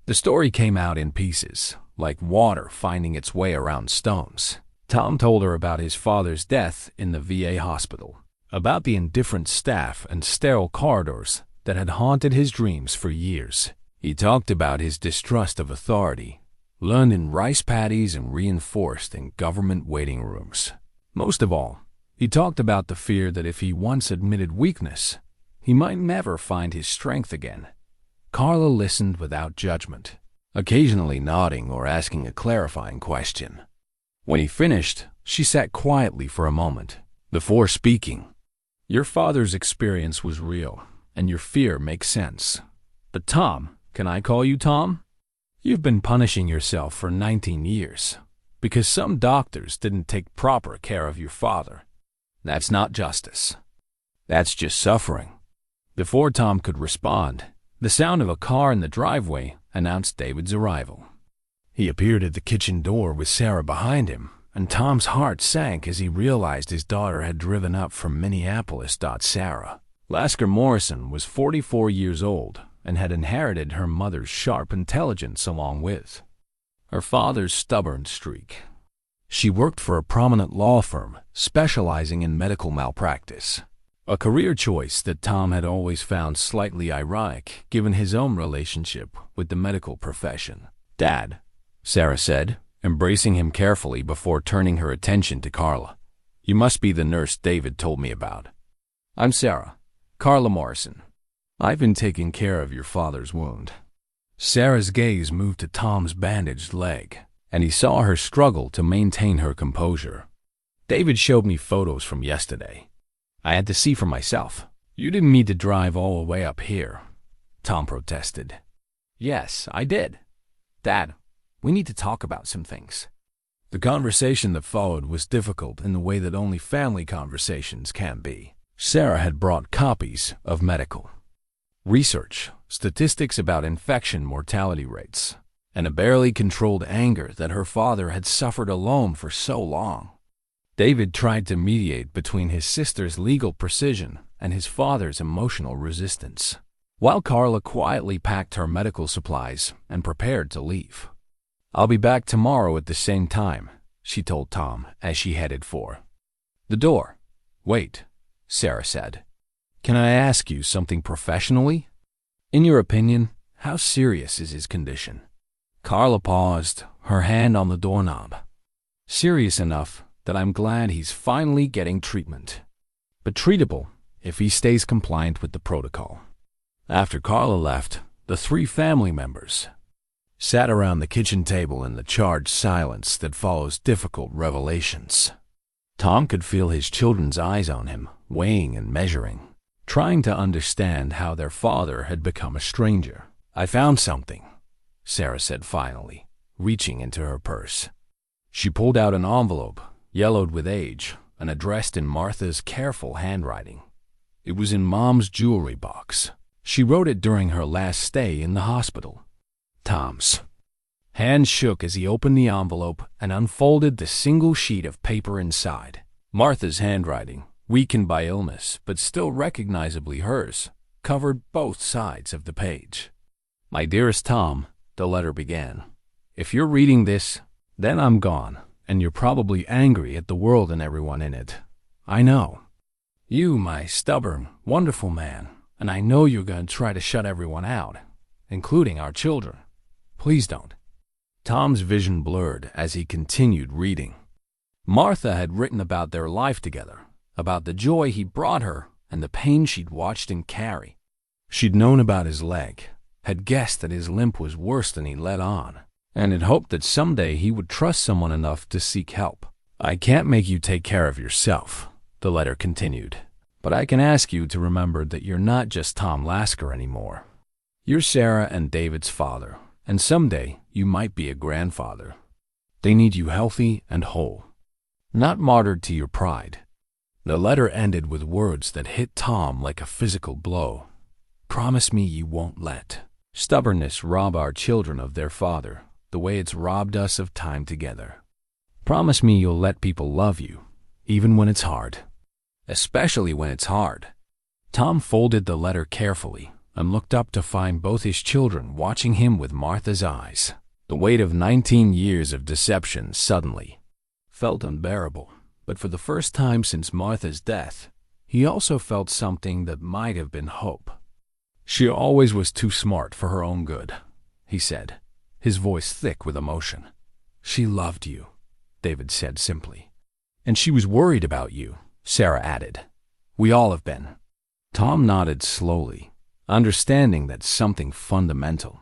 The story came out in pieces, like water finding its way around stones. Tom told her about his father's death in the VA hospital, about the indifferent staff and sterile corridors that had haunted his dreams for years. He talked about his distrust of authority, learned in rice paddies and reinforced in government waiting rooms. Most of all, he talked about the fear that if he once admitted weakness, he might never find his strength again. Carla listened without judgment, occasionally nodding or asking a clarifying question. When he finished, she sat quietly for a moment before speaking. "Your father's experience was real, and your fear makes sense. But Tom, can I call you Tom? You've been punishing yourself for 19 years because some doctors didn't take proper care of your father. That's not justice. That's just suffering." Before Tom could respond, the sound of a car in the driveway announced David's arrival. He appeared at the kitchen door with Sarah behind him, and Tom's heart sank as he realized his daughter had driven up from Minneapolis. Sarah Lasker Morrison was 44 years old and had inherited her mother's sharp intelligence along with her father's stubborn streak. She worked for a prominent law firm specializing in medical malpractice, a career choice that Tom had always found slightly ironic given his own relationship with the medical profession. "Dad," Sarah said, embracing him carefully before turning her attention to Carla. "You must be the nurse David told me about." "I'm Sarah, Carla Morrison. I've been taking care of your father's wound." Sarah's gaze moved to Tom's bandaged leg, and he saw her struggle to maintain her composure. "David showed me photos from yesterday. I had to see for myself." "You didn't need to drive all the way up here," Tom protested. "Yes, I did. Dad, we need to talk about some things." The conversation that followed was difficult in the way that only family conversations can be. Sarah had brought copies of medical research, statistics about infection mortality rates, and a barely controlled anger that her father had suffered alone for so long. David tried to mediate between his sister's legal precision and his father's emotional resistance, while Carla quietly packed her medical supplies and prepared to leave. "I'll be back tomorrow at the same time," she told Tom as she headed for the door. "Wait," Sarah said. "Can I ask you something professionally? In your opinion, how serious is his condition?" Carla paused, her hand on the doorknob. "Serious enough that I'm glad he's finally getting treatment, but treatable if he stays compliant with the protocol." After Carla left, the three family members sat around the kitchen table in the charged silence that follows difficult revelations. Tom could feel his children's eyes on him, weighing and measuring, trying to understand how their father had become a stranger. "I found something," Sarah said finally, reaching into her purse. She pulled out an envelope, yellowed with age, and addressed in Martha's careful handwriting. It was in Mom's jewelry box. She wrote it during her last stay in the hospital. Tom's hand shook as he opened the envelope and unfolded the single sheet of paper inside. Martha's handwriting, weakened by illness but still recognizably hers, covered both sides of the page. "My dearest Tom," the letter began, "if you're reading this, then I'm gone, and you're probably angry at the world and everyone in it. I know. You, my stubborn, wonderful man, and I know you're going to try to shut everyone out, including our children. Please don't." Tom's vision blurred as he continued reading. Martha had written about their life together, about the joy he brought her and the pain she'd watched him carry. She'd known about his leg, had guessed that his limp was worse than he let on, and had hoped that someday he would trust someone enough to seek help. "I can't make you take care of yourself," the letter continued, "but I can ask you to remember that you're not just Tom Lasker anymore. You're Sarah and David's father, and someday you might be a grandfather. They need you healthy and whole, not martyred to your pride." The letter ended with words that hit Tom like a physical blow. "Promise me you won't let stubbornness rob our children of their father the way it's robbed us of time together. Promise me you'll let people love you, even when it's hard, especially when it's hard." Tom folded the letter carefully and looked up to find both his children watching him with Martha's eyes. The weight of 19 years of deception suddenly felt unbearable, but for the first time since Martha's death, he also felt something that might have been hope. "She always was too smart for her own good," he said, his voice thick with emotion. "She loved you," David said simply. "And she was worried about you," Sarah added. "We all have been." Tom nodded slowly, understanding that something fundamental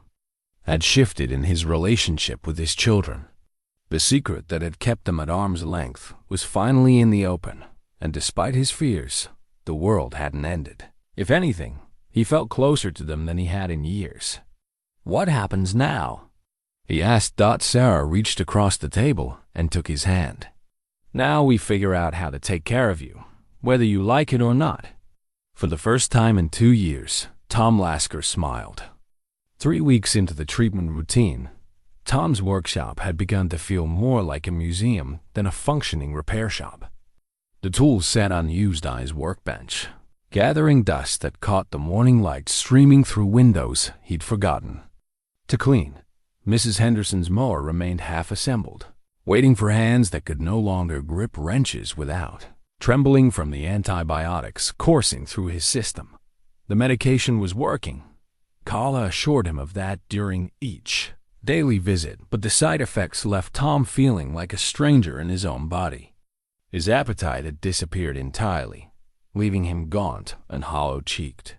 had shifted in his relationship with his children. The secret that had kept them at arm's length was finally in the open, and despite his fears, the world hadn't ended. If anything, he felt closer to them than he had in years. "What happens now?" he asked. Sarah reached across the table and took his hand. "Now we figure out how to take care of you, whether you like it or not." For the first time in 2 years, Tom Lasker smiled. 3 weeks into the treatment routine, Tom's workshop had begun to feel more like a museum than a functioning repair shop. The tools sat unused on his workbench, gathering dust that caught the morning light streaming through windows he'd forgotten to clean. Mrs. Henderson's mower remained half-assembled, waiting for hands that could no longer grip wrenches without trembling from the antibiotics coursing through his system. The medication was working. Carla assured him of that during each daily visit, but the side effects left Tom feeling like a stranger in his own body. His appetite had disappeared entirely, leaving him gaunt and hollow-cheeked.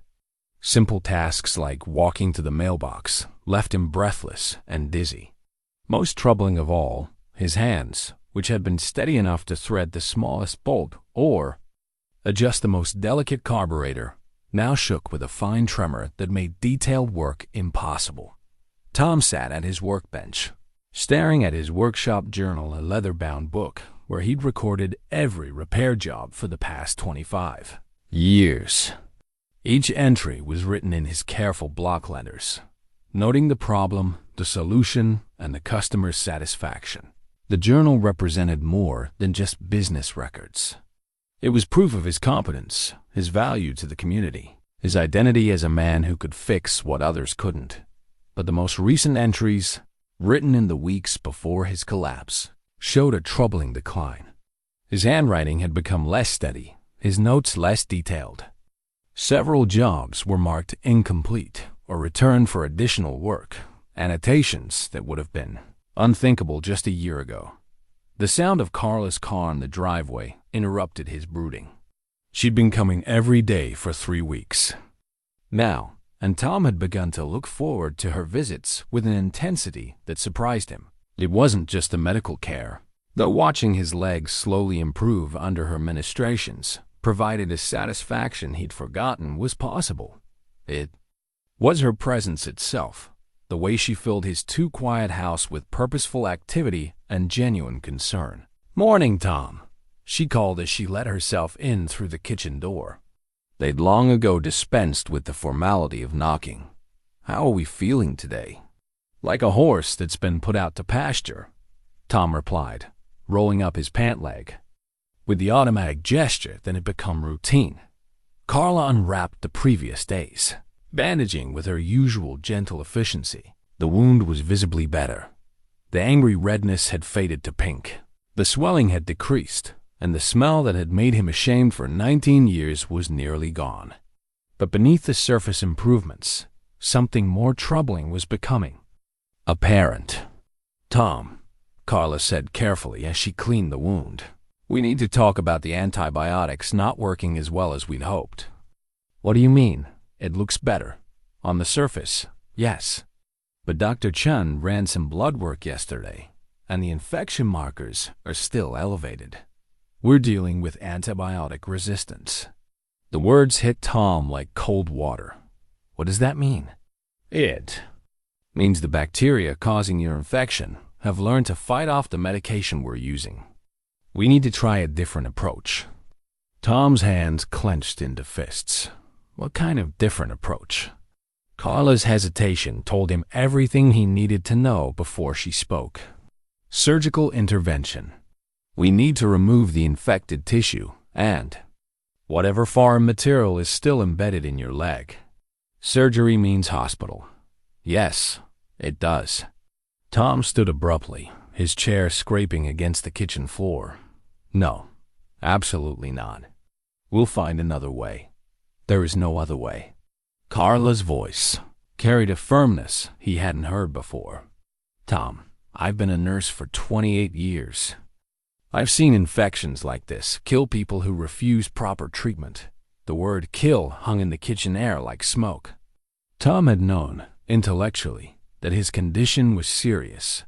Simple tasks like walking to the mailbox left him breathless and dizzy. Most troubling of all, his hands, which had been steady enough to thread the smallest bolt or adjust the most delicate carburetor, now shook with a fine tremor that made detailed work impossible. Tom sat at his workbench, staring at his workshop journal, a leather-bound book where he'd recorded every repair job for the past 25 years. Each entry was written in his careful block letters, noting the problem, the solution, and the customer's satisfaction. The journal represented more than just business records. It was proof of his competence, his value to the community, his identity as a man who could fix what others couldn't. But the most recent entries, written in the weeks before his collapse, showed a troubling decline. His handwriting had become less steady, his notes less detailed. Several jobs were marked incomplete or returned for additional work, annotations that would have been unthinkable just a year ago. The sound of Carla's car in the driveway interrupted his brooding. She'd been coming every day for 3 weeks now, and Tom had begun to look forward to her visits with an intensity that surprised him. It wasn't just the medical care, though watching his legs slowly improve under her ministrations provided a satisfaction he'd forgotten was possible. It was her presence itself, the way she filled his too-quiet house with purposeful activity and genuine concern. "Morning, Tom," she called as she let herself in through the kitchen door. They'd long ago dispensed with the formality of knocking. "How are we feeling today?" "Like a horse that's been put out to pasture," Tom replied, rolling up his pant leg with the automatic gesture that had become routine. Carla unwrapped the previous days, bandaging with her usual gentle efficiency. The wound was visibly better. The angry redness had faded to pink. The swelling had decreased, and the smell that had made him ashamed for 19 years was nearly gone. But beneath the surface improvements, something more troubling was becoming apparent. "Tom," Carla said carefully as she cleaned the wound, "we need to talk about the antibiotics not working as well as we'd hoped." "What do you mean? It looks better. On the surface, yes. But Dr. Chen ran some blood work yesterday, and the infection markers are still elevated. We're dealing with antibiotic resistance." The words hit Tom like cold water. "What does that mean?" "It means the bacteria causing your infection have learned to fight off the medication we're using. We need to try a different approach." Tom's hands clenched into fists. What kind of different approach? Carla's hesitation told him everything he needed to know before she spoke. "Surgical intervention. We need to remove the infected tissue and whatever foreign material is still embedded in your leg. Surgery means hospital." "Yes, it does." Tom stood abruptly, his chair scraping against the kitchen floor. "No, absolutely not. We'll find another way." "There is no other way." Carla's voice carried a firmness he hadn't heard before. "Tom, I've been a nurse for 28 years. I've seen infections like this kill people who refuse proper treatment." The word "kill" hung in the kitchen air like smoke. Tom had known, intellectually, that his condition was serious,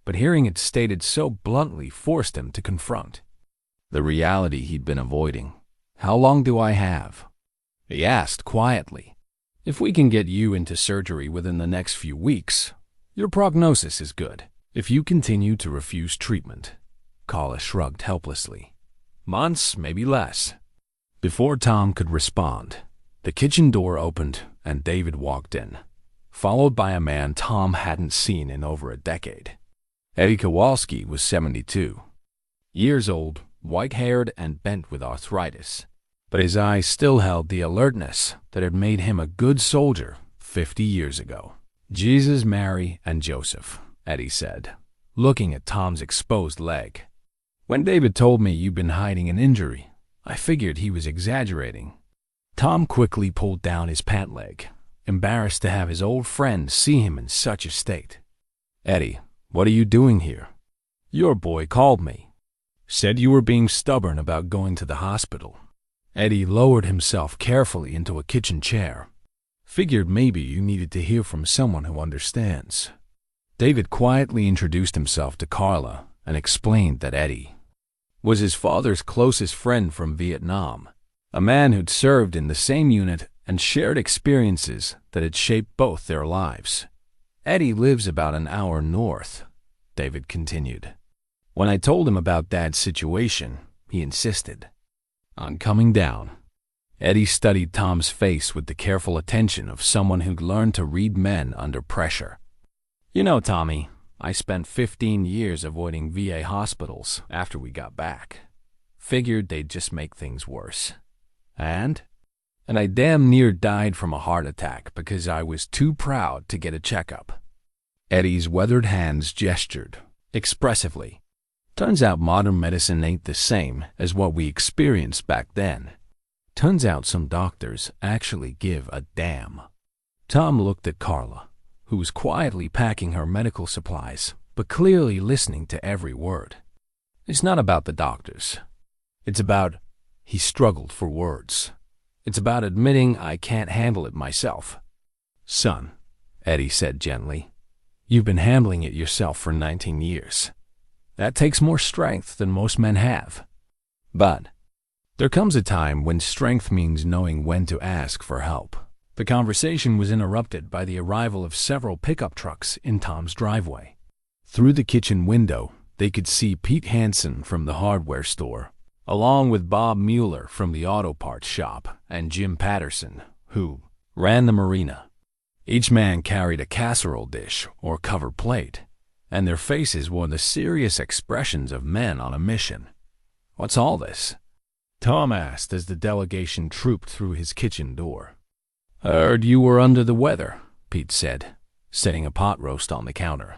but hearing it stated so bluntly forced him to confront the reality he'd been avoiding. "How long do I have?" he asked quietly. "If we can get you into surgery within the next few weeks, your prognosis is good. If you continue to refuse treatment," Carla shrugged helplessly, "months, maybe less." Before Tom could respond, the kitchen door opened and David walked in, followed by a man Tom hadn't seen in over a decade. Eddie Kowalski was 72 years old, white-haired and bent with arthritis, but his eyes still held the alertness that had made him a good soldier 50 years ago. "Jesus, Mary, and Joseph," Eddie said, looking at Tom's exposed leg. "When David told me you'd been hiding an injury, I figured he was exaggerating." Tom quickly pulled down his pant leg, embarrassed to have his old friend see him in such a state. "Eddie, what are you doing here?" "Your boy called me. Said you were being stubborn about going to the hospital." Eddie lowered himself carefully into a kitchen chair. "Figured maybe you needed to hear from someone who understands." David quietly introduced himself to Carla and explained that Eddie was his father's closest friend from Vietnam, a man who'd served in the same unit and shared experiences that had shaped both their lives. "Eddie lives about an hour north," David continued. "When I told him about Dad's situation, he insisted on coming down." Eddie studied Tom's face with the careful attention of someone who'd learned to read men under pressure. "You know, Tommy, I spent 15 years avoiding VA hospitals after we got back. Figured they'd just make things worse. And I damn near died from a heart attack because I was too proud to get a checkup." Eddie's weathered hands gestured expressively. "Turns out modern medicine ain't the same as what we experienced back then. Turns out some doctors actually give a damn." Tom looked at Carla, who was quietly packing her medical supplies, but clearly listening to every word. "It's not about the doctors. It's about," he struggled for words, "it's about admitting I can't handle it myself." "Son," Eddie said gently, "you've been handling it yourself for 19 years. That takes more strength than most men have. But there comes a time when strength means knowing when to ask for help." The conversation was interrupted by the arrival of several pickup trucks in Tom's driveway. Through the kitchen window, they could see Pete Hansen from the hardware store, along with Bob Mueller from the auto parts shop and Jim Patterson, who ran the marina. Each man carried a casserole dish or covered plate, and their faces wore the serious expressions of men on a mission. "What's all this?" Tom asked as the delegation trooped through his kitchen door. "Heard you were under the weather," Pete said, setting a pot roast on the counter.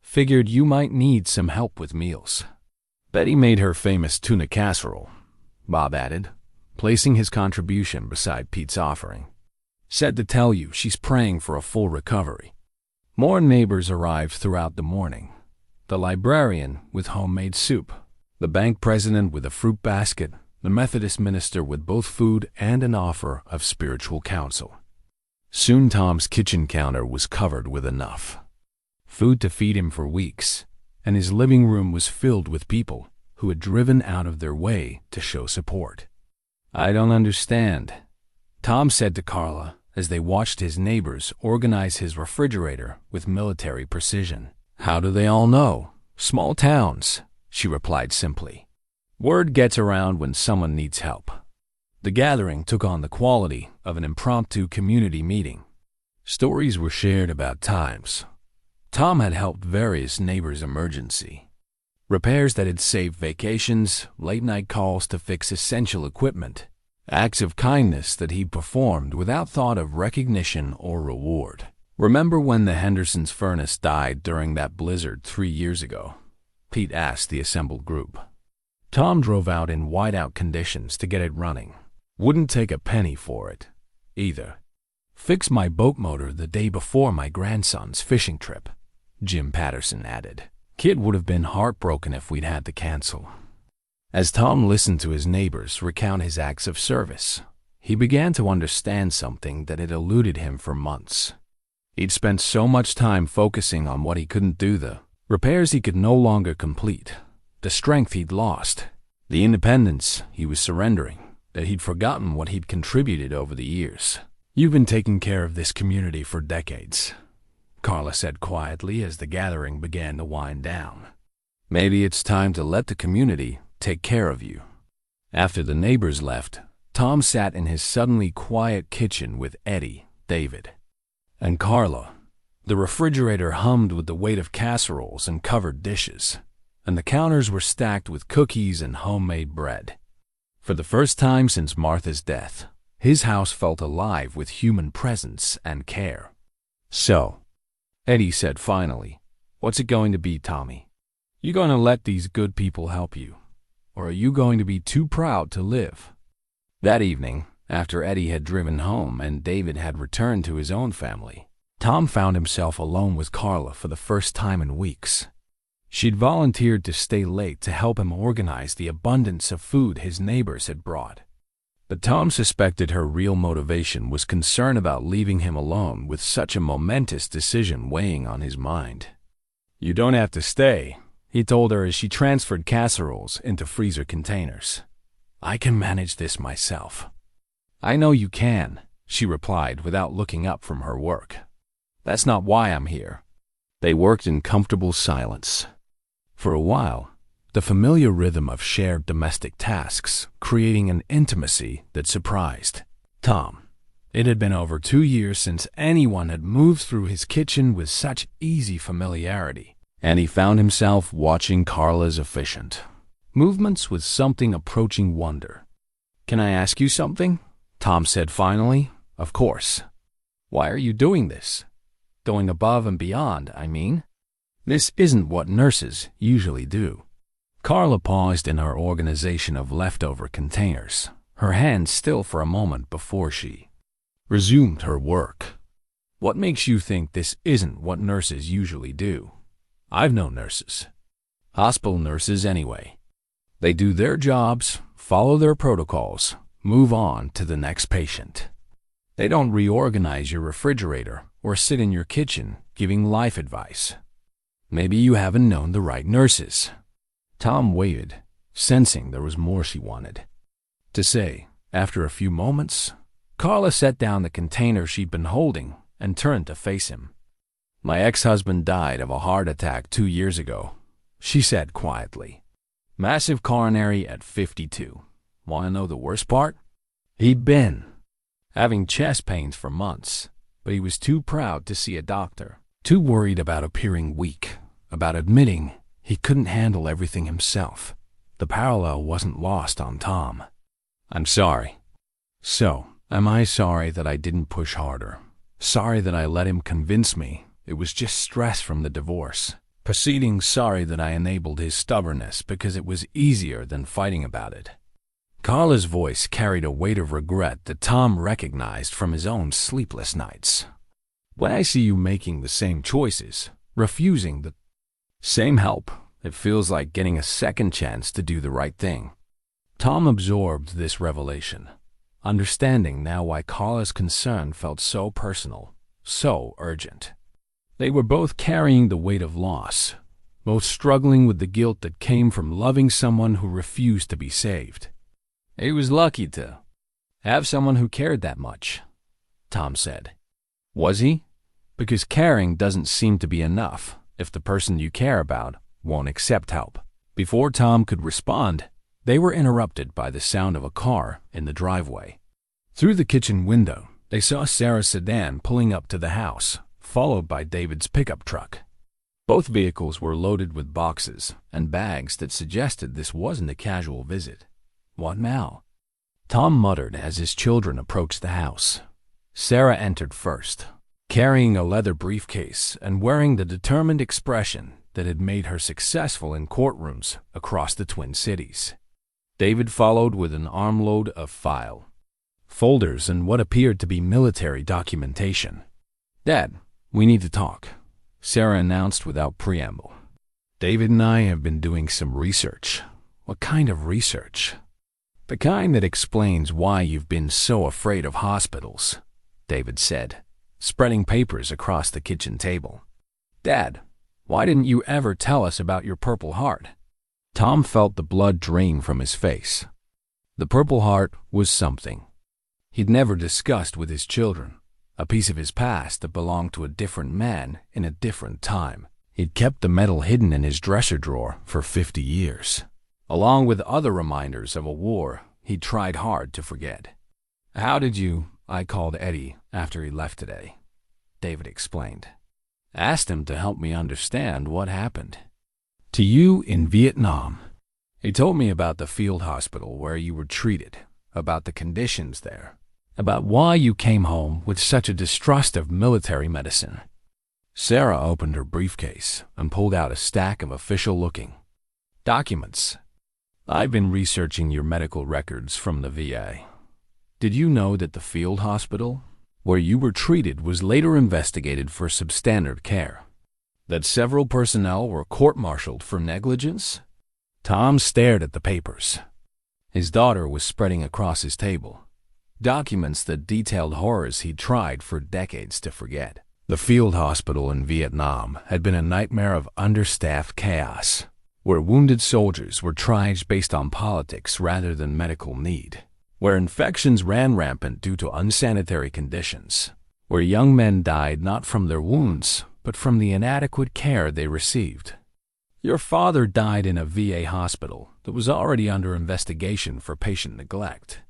"Figured you might need some help with meals." "Betty made her famous tuna casserole," Bob added, placing his contribution beside Pete's offering. "Said to tell you she's praying for a full recovery." More neighbors arrived throughout the morning. The librarian with homemade soup, the bank president with a fruit basket, the Methodist minister with both food and an offer of spiritual counsel. Soon Tom's kitchen counter was covered with enough food to feed him for weeks, and his living room was filled with people who had driven out of their way to show support. "I don't understand," Tom said to Carla as they watched his neighbors organize his refrigerator with military precision. "How do they all know? Small towns," she replied simply. "Word gets around when someone needs help." The gathering took on the quality of an impromptu community meeting. Stories were shared about times Tom had helped various neighbors' emergency repairs that had saved vacations, late-night calls to fix essential equipment, acts of kindness that he performed without thought of recognition or reward. "Remember when the Henderson's furnace died during that blizzard 3 years ago?" Pete asked the assembled group. Tom drove out in whiteout conditions to get it running. "Wouldn't take a penny for it, either. Fixed my boat motor the day before my grandson's fishing trip," Jim Patterson added. "Kid would have been heartbroken if we'd had to cancel." As Tom listened to his neighbors recount his acts of service, he began to understand something that had eluded him for months. He'd spent so much time focusing on what he couldn't do, the repairs he could no longer complete, the strength he'd lost, the independence he was surrendering, that he'd forgotten what he'd contributed over the years. "You've been taking care of this community for decades," Carla said quietly as the gathering began to wind down. "Maybe it's time to let the community take care of you." After the neighbors left, Tom sat in his suddenly quiet kitchen with Eddie, David, and Carla. The refrigerator hummed with the weight of casseroles and covered dishes, and the counters were stacked with cookies and homemade bread. For the first time since Martha's death, his house felt alive with human presence and care. "So," Eddie said finally, "what's it going to be, Tommy? You going to let these good people help you, or are you going to be too proud to live?" That evening, after Eddie had driven home and David had returned to his own family, Tom found himself alone with Carla for the first time in weeks. She'd volunteered to stay late to help him organize the abundance of food his neighbors had brought. But Tom suspected her real motivation was concern about leaving him alone with such a momentous decision weighing on his mind. "You don't have to stay," he told her as she transferred casseroles into freezer containers. "I can manage this myself." "I know you can," she replied without looking up from her work. "That's not why I'm here." They worked in comfortable silence. For a while, the familiar rhythm of shared domestic tasks creating an intimacy that surprised Tom. It had been over 2 years since anyone had moved through his kitchen with such easy familiarity, and he found himself watching Carla's efficient movements with something approaching wonder. "Can I ask you something?" Tom said finally. "Of course." "Why are you doing this? Going above and beyond, I mean. This isn't what nurses usually do." Carla paused in her organization of leftover containers, her hands still for a moment before she resumed her work. "What makes you think this isn't what nurses usually do? I've known nurses. Hospital nurses anyway. They do their jobs, follow their protocols, move on to the next patient. They don't reorganize your refrigerator or sit in your kitchen giving life advice. Maybe you haven't known the right nurses." Tom waited, sensing there was more she wanted to say. After a few moments, Carla set down the container she'd been holding and turned to face him. "My ex-husband died of a heart attack 2 years ago," she said quietly. "Massive coronary at 52. Want to know the worst part? He'd been having chest pains for months, but he was too proud to see a doctor, too worried about appearing weak, about admitting he couldn't handle everything himself." The parallel wasn't lost on Tom. I'm sorry. So, am I sorry that I didn't push harder? Sorry that I let him convince me it was just stress from the divorce. Proceeding sorry that I enabled his stubbornness because it was easier than fighting about it. Carla's voice carried a weight of regret that Tom recognized from his own sleepless nights. When I see you making the same choices, refusing the same help, it feels like getting a second chance to do the right thing. Tom absorbed this revelation, understanding now why Carla's concern felt so personal, so urgent. They were both carrying the weight of loss, both struggling with the guilt that came from loving someone who refused to be saved. He was lucky to have someone who cared that much, Tom said. Was he? Because caring doesn't seem to be enough if the person you care about won't accept help. Before Tom could respond, they were interrupted by the sound of a car in the driveway. Through the kitchen window, they saw Sarah's sedan pulling up to the house, followed by David's pickup truck. Both vehicles were loaded with boxes and bags that suggested this wasn't a casual visit. What now? Tom muttered as his children approached the house. Sarah entered first, carrying a leather briefcase and wearing the determined expression that had made her successful in courtrooms across the Twin Cities. David followed with an armload of file, folders, and what appeared to be military documentation. "Dad, we need to talk," Sarah announced without preamble. "David and I have been doing some research." "What kind of research?" "The kind that explains why you've been so afraid of hospitals," David said, spreading papers across the kitchen table. "Dad, why didn't you ever tell us about your Purple Heart?" Tom felt the blood drain from his face. The Purple Heart was something he'd never discussed with his children, a piece of his past that belonged to a different man in a different time. He'd kept the medal hidden in his dresser drawer for 50 years, along with other reminders of a war he'd tried hard to forget. "How did you—" "I called Eddie after he left today," David explained. "Asked him to help me understand what happened to you in Vietnam. He told me about the field hospital where you were treated, about the conditions there, about why you came home with such a distrust of military medicine." Sarah opened her briefcase and pulled out a stack of official-looking documents. "I've been researching your medical records from the VA. Did you know that the field hospital where you were treated was later investigated for substandard care? That several personnel were court-martialed for negligence?" Tom stared at the papers. His daughter was spreading across his table documents that detailed horrors he'd tried for decades to forget. The field hospital in Vietnam had been a nightmare of understaffed chaos, where wounded soldiers were triaged based on politics rather than medical need, where infections ran rampant due to unsanitary conditions, where young men died not from their wounds, but from the inadequate care they received. Your father died in a VA hospital that was already under investigation for patient neglect,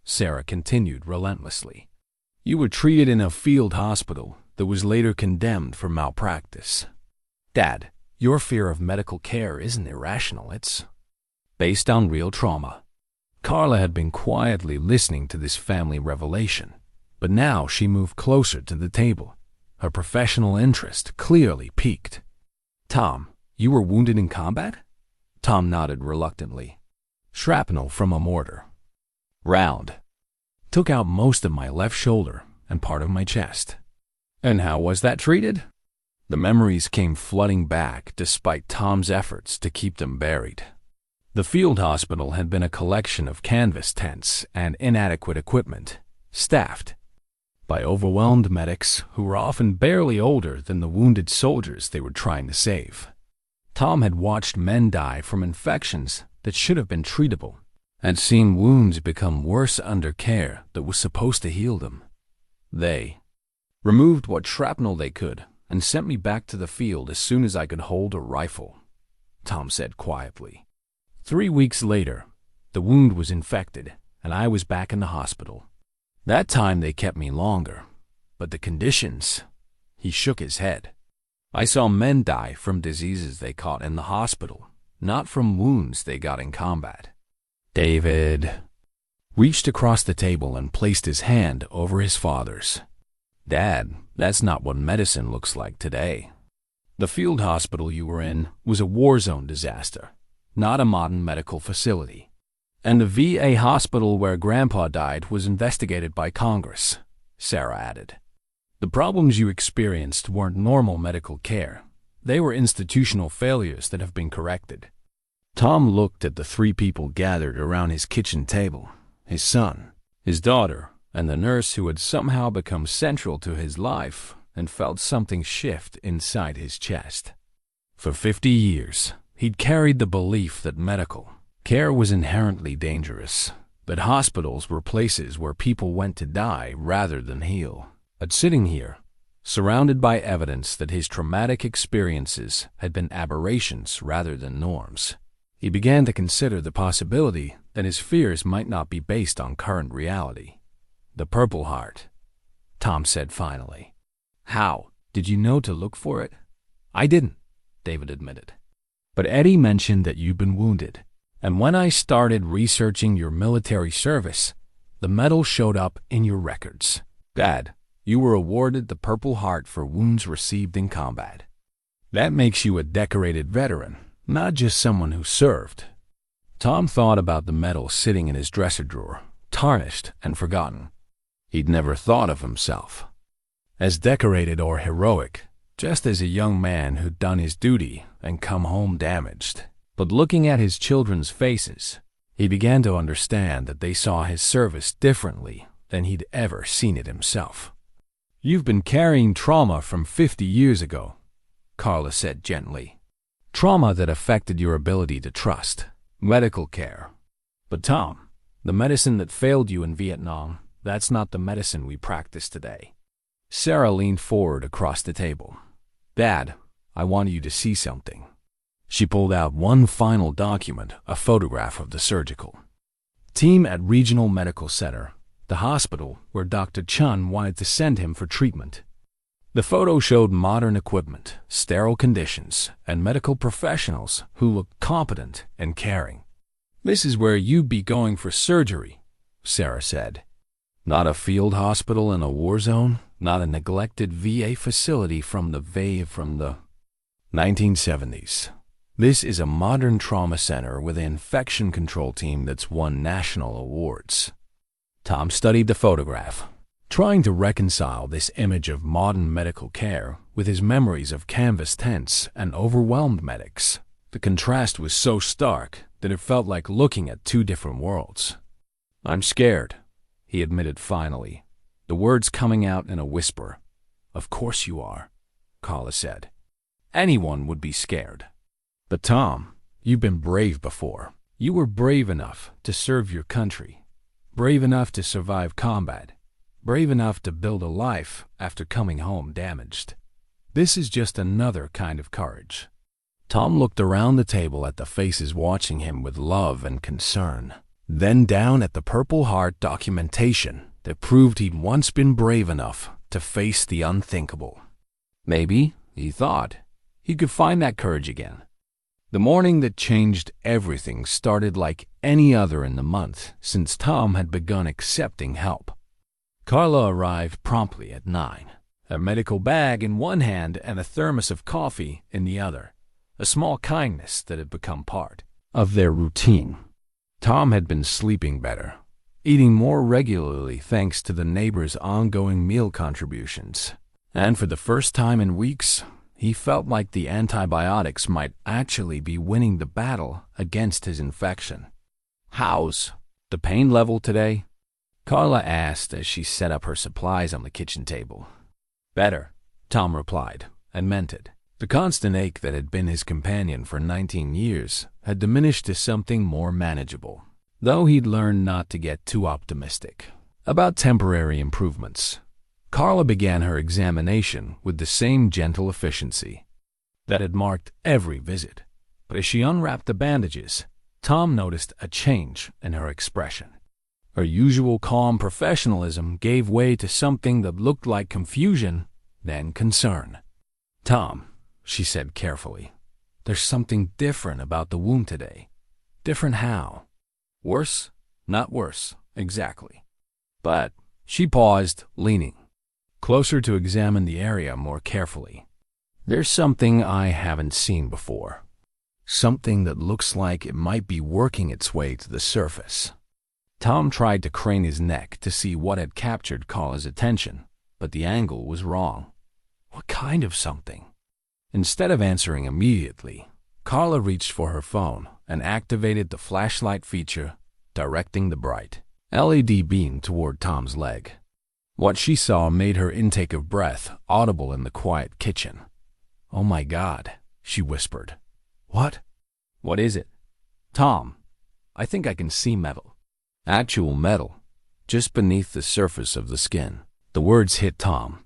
Sarah continued relentlessly. You were treated in a field hospital that was later condemned for malpractice. Dad, your fear of medical care isn't irrational, it's based on real trauma. Carla had been quietly listening to this family revelation, but now she moved closer to the table, her professional interest clearly piqued. Tom, you were wounded in combat? Tom nodded reluctantly. Shrapnel from a mortar. Round. Took out most of my left shoulder and part of my chest. And how was that treated? The memories came flooding back despite Tom's efforts to keep them buried. The field hospital had been a collection of canvas tents and inadequate equipment, staffed by overwhelmed medics who were often barely older than the wounded soldiers they were trying to save. Tom had watched men die from infections that should have been treatable, and seen wounds become worse under care that was supposed to heal them. They removed what shrapnel they could and sent me back to the field as soon as I could hold a rifle, Tom said quietly. 3 weeks later, the wound was infected, and I was back in the hospital. That time they kept me longer, but the conditions, he shook his head. I saw men die from diseases they caught in the hospital, not from wounds they got in combat. David, reached across the table and placed his hand over his father's. "Dad, that's not what medicine looks like today. The field hospital you were in was a war zone disaster, not a modern medical facility. And the VA hospital where Grandpa died was investigated by Congress," Sarah added. "The problems you experienced weren't normal medical care. They were institutional failures that have been corrected." Tom looked at the three people gathered around his kitchen table: his son, his daughter, and the nurse who had somehow become central to his life, and felt something shift inside his chest. For 50 years, he'd carried the belief that medical care was inherently dangerous, that hospitals were places where people went to die rather than heal. But sitting here, surrounded by evidence that his traumatic experiences had been aberrations rather than norms, he began to consider the possibility that his fears might not be based on current reality. "The Purple Heart," Tom said finally. "How? Did you know to look for it?" "I didn't," David admitted. "But Eddie mentioned that you've been wounded. And when I started researching your military service, the medal showed up in your records. Dad, you were awarded the Purple Heart for wounds received in combat. That makes you a decorated veteran, not just someone who served." Tom thought about the medal sitting in his dresser drawer, tarnished and forgotten. He'd never thought of himself as decorated or heroic, just as a young man who'd done his duty and come home damaged. But looking at his children's faces, he began to understand that they saw his service differently than he'd ever seen it himself. "You've been carrying trauma from 50 years ago," Carla said gently. "Trauma that affected your ability to trust medical care. But Tom, the medicine that failed you in Vietnam, that's not the medicine we practice today." Sarah leaned forward across the table. "Dad, I want you to see something." She pulled out one final document, a photograph of the surgical team at Regional Medical Center, the hospital where Dr. Chun wanted to send him for treatment. The photo showed modern equipment, sterile conditions, and medical professionals who looked competent and caring. "This is where you'd be going for surgery," Sarah said. "Not a field hospital in a war zone, not a neglected VA facility from the 1970s. This is a modern trauma center with an infection control team that's won national awards." Tom studied the photograph, trying to reconcile this image of modern medical care with his memories of canvas tents and overwhelmed medics. The contrast was so stark that it felt like looking at two different worlds. "I'm scared," he admitted finally, the words coming out in a whisper. "Of course you are," Carla said. "Anyone would be scared. But Tom, you've been brave before. You were brave enough to serve your country, brave enough to survive combat, brave enough to build a life after coming home damaged. This is just another kind of courage." Tom looked around the table at the faces watching him with love and concern, then down at the Purple Heart documentation that proved he'd once been brave enough to face the unthinkable. Maybe, he thought, he could find that courage again. The morning that changed everything started like any other in the month since Tom had begun accepting help. Carla arrived promptly at 9, a medical bag in one hand and a thermos of coffee in the other, a small kindness that had become part of their routine. Tom had been sleeping better, eating more regularly thanks to the neighbors' ongoing meal contributions, and for the first time in weeks, he felt like the antibiotics might actually be winning the battle against his infection. "How's the pain level today?" Carla asked as she set up her supplies on the kitchen table. "Better," Tom replied, and meant it. The constant ache that had been his companion for 19 years had diminished to something more manageable, though he'd learned not to get too optimistic about temporary improvements. Carla began her examination with the same gentle efficiency that had marked every visit. But as she unwrapped the bandages, Tom noticed a change in her expression. Her usual calm professionalism gave way to something that looked like confusion, then concern. "Tom," she said carefully, "there's something different about the wound today." "Different how?" "Worse?" "Not worse. Exactly. But she paused, leaning closer to examine the area more carefully. There's something I haven't seen before. Something that looks like it might be working its way to the surface. Tom tried to crane his neck to see what had captured Carla's attention, but the angle was wrong. What kind of something? Instead of answering immediately, Carla reached for her phone and activated the flashlight feature, directing the bright LED beam toward Tom's leg. What she saw made her intake of breath audible in the quiet kitchen. "Oh my God," she whispered. "What? What is it?" "Tom, I think I can see metal." Actual metal, just beneath the surface of the skin. The words hit Tom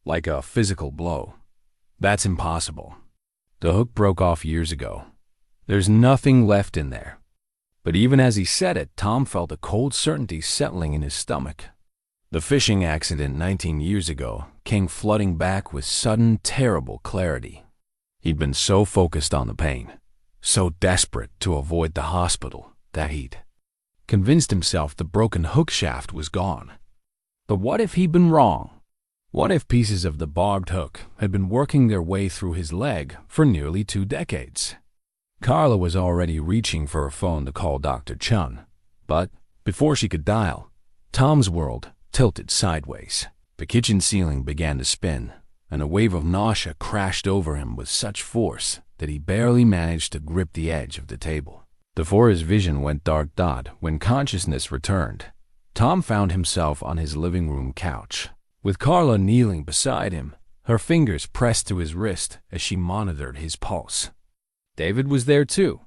like a physical blow. "That's impossible. The hook broke off years ago. There's nothing left in there." But even as he said it, Tom felt a cold certainty settling in his stomach. The fishing accident 19 years ago came flooding back with sudden, terrible clarity. He'd been so focused on the pain, so desperate to avoid the hospital, that he'd convinced himself the broken hook shaft was gone. But what if he'd been wrong? What if pieces of the barbed hook had been working their way through his leg for nearly 2 decades? Carla was already reaching for her phone to call Dr. Chun, but before she could dial, Tom's world tilted sideways. The kitchen ceiling began to spin, and a wave of nausea crashed over him with such force that he barely managed to grip the edge of the table. Before his vision went dark-dot, when consciousness returned, Tom found himself on his living room couch, with Carla kneeling beside him, her fingers pressed to his wrist as she monitored his pulse. David was there too,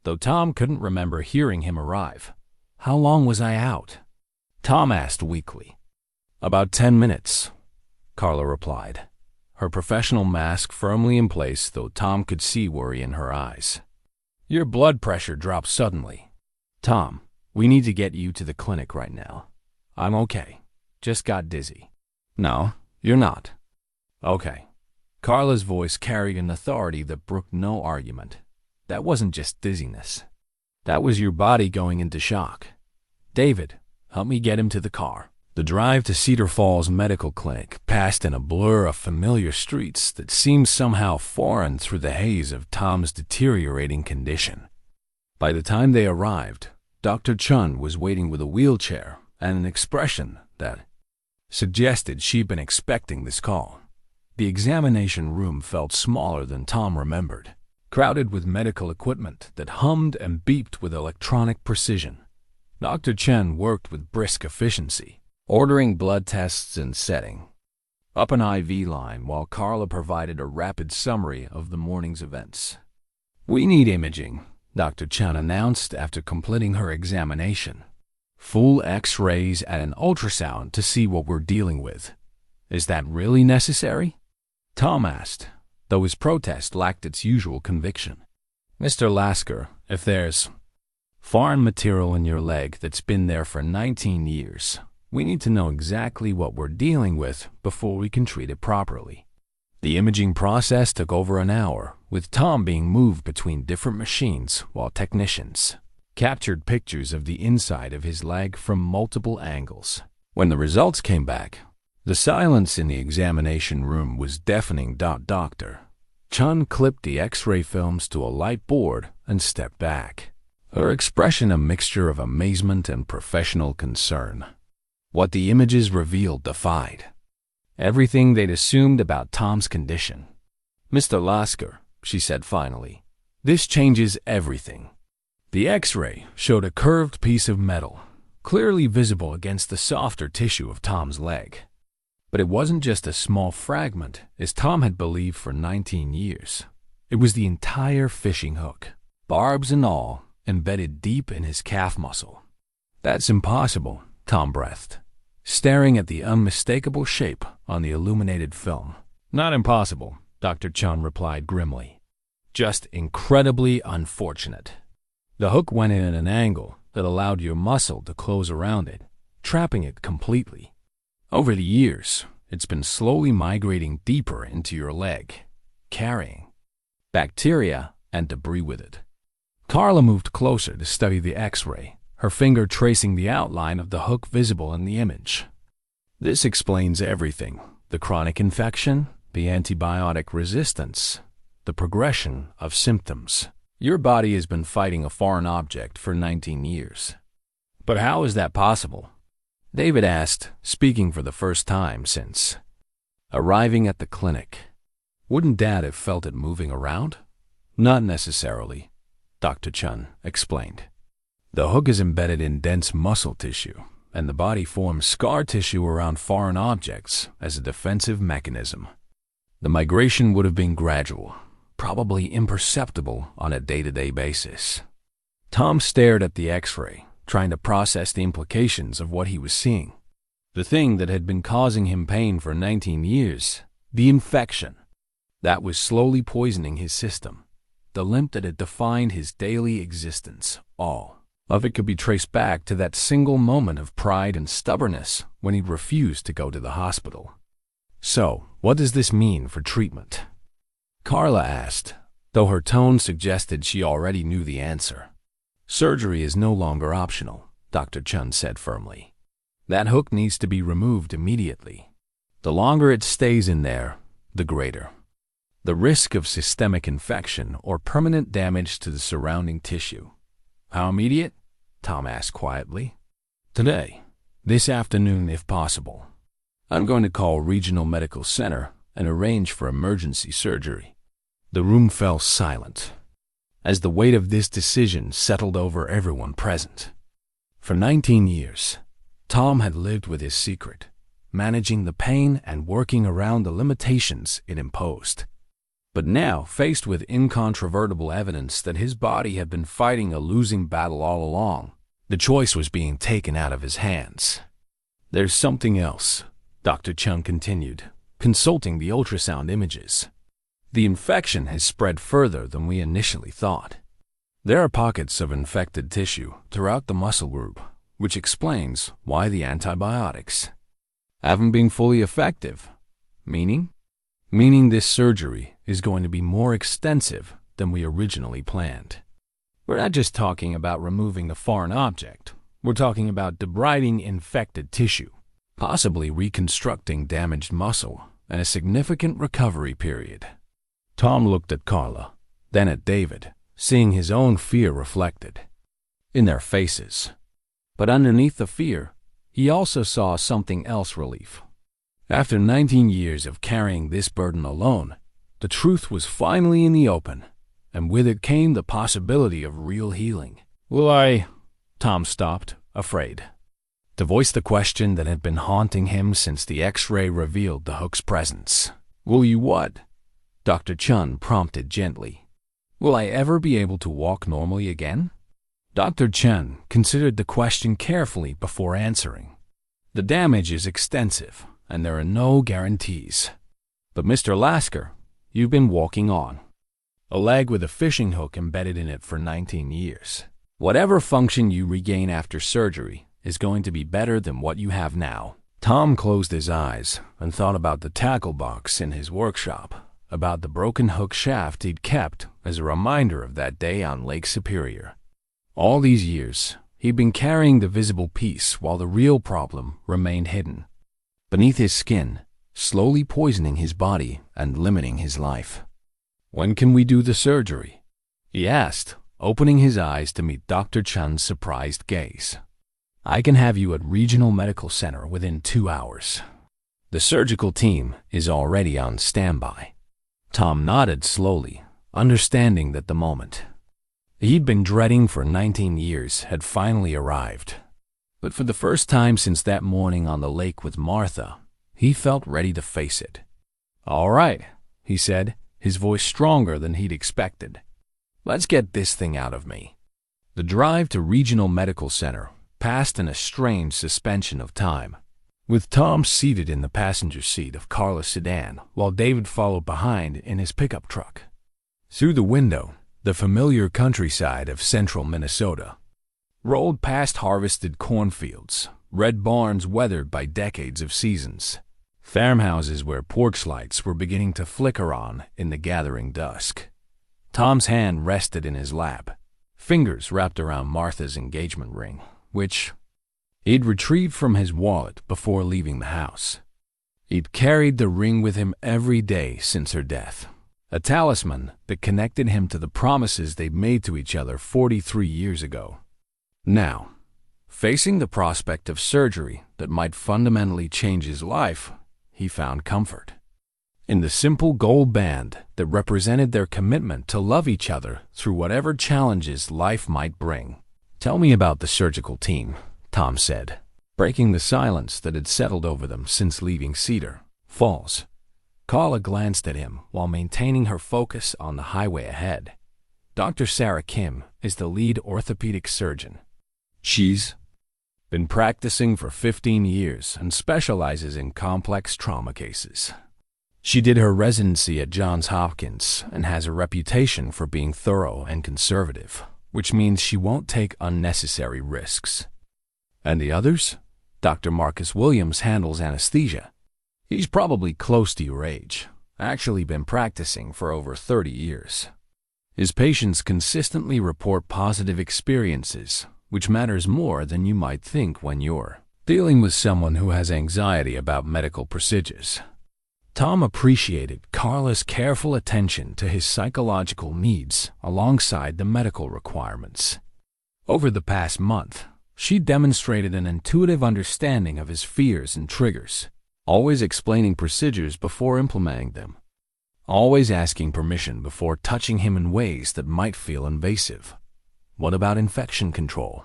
though Tom couldn't remember hearing him arrive. "How long was I out?" Tom asked weakly. "About 10 minutes, Carla replied, her professional mask firmly in place, though Tom could see worry in her eyes. "Your blood pressure dropped suddenly. Tom, we need to get you to the clinic right now." "I'm okay. Just got dizzy." "No, you're not." "Okay." Carla's voice carried an authority that brooked no argument. "That wasn't just dizziness. That was your body going into shock. David, help me get him to the car." The drive to Cedar Falls Medical Clinic passed in a blur of familiar streets that seemed somehow foreign through the haze of Tom's deteriorating condition. By the time they arrived, Dr. Chun was waiting with a wheelchair and an expression that suggested she'd been expecting this call. The examination room felt smaller than Tom remembered, crowded with medical equipment that hummed and beeped with electronic precision. Dr. Chen worked with brisk efficiency, ordering blood tests and setting up an IV line while Carla provided a rapid summary of the morning's events. "We need imaging," Dr. Chen announced after completing her examination. "Full X-rays and an ultrasound to see what we're dealing with. Is that really necessary?" Tom asked, though his protest lacked its usual conviction. "Mr. Lasker, if there's foreign material in your leg that's been there for 19 years, we need to know exactly what we're dealing with before we can treat it properly." The imaging process took over an hour, with Tom being moved between different machines while technicians captured pictures of the inside of his leg from multiple angles. When the results came back, the silence in the examination room was deafening. Dr. Chun clipped the X-ray films to a light board and stepped back, her expression a mixture of amazement and professional concern. What the images revealed defied everything they'd assumed about Tom's condition. "Mr. Lasker," she said finally, "this changes everything." The X-ray showed a curved piece of metal, clearly visible against the softer tissue of Tom's leg. But it wasn't just a small fragment, as Tom had believed for 19 years. It was the entire fishing hook, barbs and all, embedded deep in his calf muscle. "That's impossible," Tom breathed, staring at the unmistakable shape on the illuminated film. "Not impossible," Dr. Chun replied grimly. "Just incredibly unfortunate. The hook went in at an angle that allowed your muscle to close around it, trapping it completely. Over the years, it's been slowly migrating deeper into your leg, carrying bacteria and debris with it." Carla moved closer to study the X-ray, her finger tracing the outline of the hook visible in the image. This explains everything: the chronic infection, the antibiotic resistance, the progression of symptoms. Your body has been fighting a foreign object for 19 years. But how is that possible? David asked, speaking for the first time since arriving at the clinic. Wouldn't Dad have felt it moving around? Not necessarily, Dr. Chun explained. The hook is embedded in dense muscle tissue, and the body forms scar tissue around foreign objects as a defensive mechanism. The migration would have been gradual, probably imperceptible on a day-to-day basis. Tom stared at the X-ray, trying to process the implications of what he was seeing. The thing that had been causing him pain for 19 years, the infection, that was slowly poisoning his system. The limp that had defined his daily existence, all of it could be traced back to that single moment of pride and stubbornness when he refused to go to the hospital. So, what does this mean for treatment? Carla asked, though her tone suggested she already knew the answer. Surgery is no longer optional, Dr. Chun said firmly. That hook needs to be removed immediately. The longer it stays in there, the greater the risk of systemic infection or permanent damage to the surrounding tissue. How immediate? Tom asked quietly. Today. This afternoon if possible. I'm going to call Regional Medical Center and arrange for emergency surgery. The room fell silent as the weight of this decision settled over everyone present. For 19 years, Tom had lived with his secret, managing the pain and working around the limitations it imposed. But now, faced with incontrovertible evidence that his body had been fighting a losing battle all along, the choice was being taken out of his hands. There's something else, Dr. Chung continued, consulting the ultrasound images. The infection has spread further than we initially thought. There are pockets of infected tissue throughout the muscle group, which explains why the antibiotics haven't been fully effective. Meaning this surgery is going to be more extensive than we originally planned. We're not just talking about removing the foreign object. We're talking about debriding infected tissue, possibly reconstructing damaged muscle, and a significant recovery period. Tom looked at Carla, then at David, seeing his own fear reflected in their faces. But underneath the fear, he also saw something else: relief. After 19 years of carrying this burden alone, the truth was finally in the open, and with it came the possibility of real healing. Tom stopped, afraid to voice the question that had been haunting him since the X-ray revealed the hook's presence. Will you what? Dr. Chun prompted gently. Will I ever be able to walk normally again? Dr. Chun considered the question carefully before answering. The damage is extensive, and there are no guarantees. But Mr. Lasker, you've been walking on a leg with a fishing hook embedded in it for 19 years. Whatever function you regain after surgery is going to be better than what you have now. Tom closed his eyes and thought about the tackle box in his workshop, about the broken hook shaft he'd kept as a reminder of that day on Lake Superior. All these years, he'd been carrying the visible piece while the real problem remained hidden beneath his skin, slowly poisoning his body and limiting his life. When can we do the surgery? He asked, opening his eyes to meet Dr. Chun's surprised gaze. I can have you at Regional Medical Center within 2 hours. The surgical team is already on standby. Tom nodded slowly, understanding that the moment he'd been dreading for 19 years had finally arrived. But for the first time since that morning on the lake with Martha, he felt ready to face it. All right, he said, his voice stronger than he'd expected. Let's get this thing out of me. The drive to Regional Medical Center passed in a strange suspension of time, with Tom seated in the passenger seat of Carla's sedan while David followed behind in his pickup truck. Through the window, the familiar countryside of central Minnesota rolled past harvested cornfields, red barns weathered by decades of seasons, farmhouses where porch lights were beginning to flicker on in the gathering dusk. Tom's hand rested in his lap, fingers wrapped around Martha's engagement ring, which he'd retrieved from his wallet before leaving the house. He'd carried the ring with him every day since her death, a talisman that connected him to the promises they'd made to each other 43 years ago. Now, facing the prospect of surgery that might fundamentally change his life, he found comfort in the simple gold band that represented their commitment to love each other through whatever challenges life might bring. "Tell me about the surgical team," Tom said, breaking the silence that had settled over them since leaving Cedar Falls. Carla glanced at him while maintaining her focus on the highway ahead. "Dr. Sarah Kim is the lead orthopedic surgeon. She's been practicing for 15 years and specializes in complex trauma cases. She did her residency at Johns Hopkins and has a reputation for being thorough and conservative, which means she won't take unnecessary risks. And the others? Dr. Marcus Williams handles anesthesia. He's probably close to your age, actually been practicing for over 30 years. His patients consistently report positive experiences, which matters more than you might think when you're dealing with someone who has anxiety about medical procedures." Tom appreciated Carla's careful attention to his psychological needs alongside the medical requirements. Over the past month, she demonstrated an intuitive understanding of his fears and triggers, always explaining procedures before implementing them, always asking permission before touching him in ways that might feel invasive. What about infection control?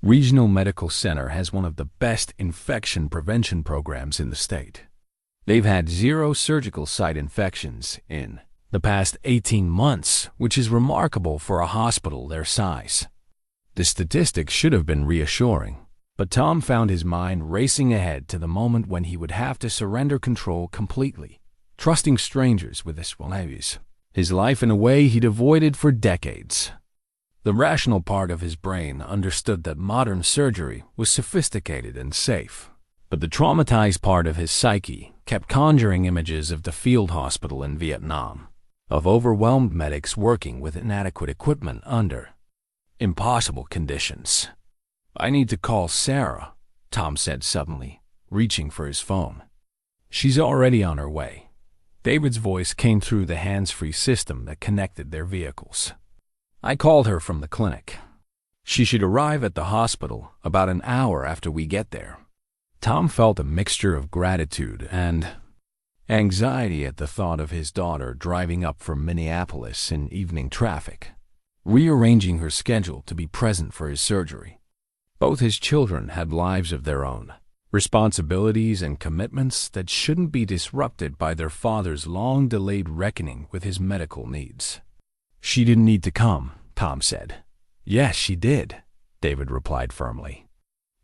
Regional Medical Center has one of the best infection prevention programs in the state. They've had 0 surgical site infections in the past 18 months, which is remarkable for a hospital their size. The statistics should have been reassuring, but Tom found his mind racing ahead to the moment when he would have to surrender control completely, trusting strangers with his life in a way he'd avoided for decades. The rational part of his brain understood that modern surgery was sophisticated and safe, but the traumatized part of his psyche kept conjuring images of the field hospital in Vietnam, of overwhelmed medics working with inadequate equipment under impossible conditions. "I need to call Sarah," Tom said suddenly, reaching for his phone. "She's already on her way." David's voice came through the hands-free system that connected their vehicles. "I called her from the clinic. She should arrive at the hospital about an hour after we get there." Tom felt a mixture of gratitude and anxiety at the thought of his daughter driving up from Minneapolis in evening traffic, rearranging her schedule to be present for his surgery. Both his children had lives of their own, responsibilities and commitments that shouldn't be disrupted by their father's long-delayed reckoning with his medical needs. "She didn't need to come," Tom said. "Yes, she did," David replied firmly.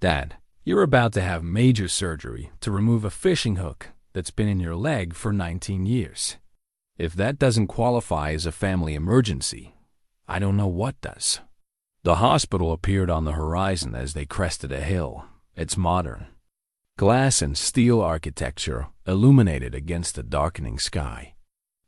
"Dad, you're about to have major surgery to remove a fishing hook that's been in your leg for 19 years. If that doesn't qualify as a family emergency, I don't know what does." The hospital appeared on the horizon as they crested a hill. It's modern. Glass and steel architecture illuminated against a darkening sky.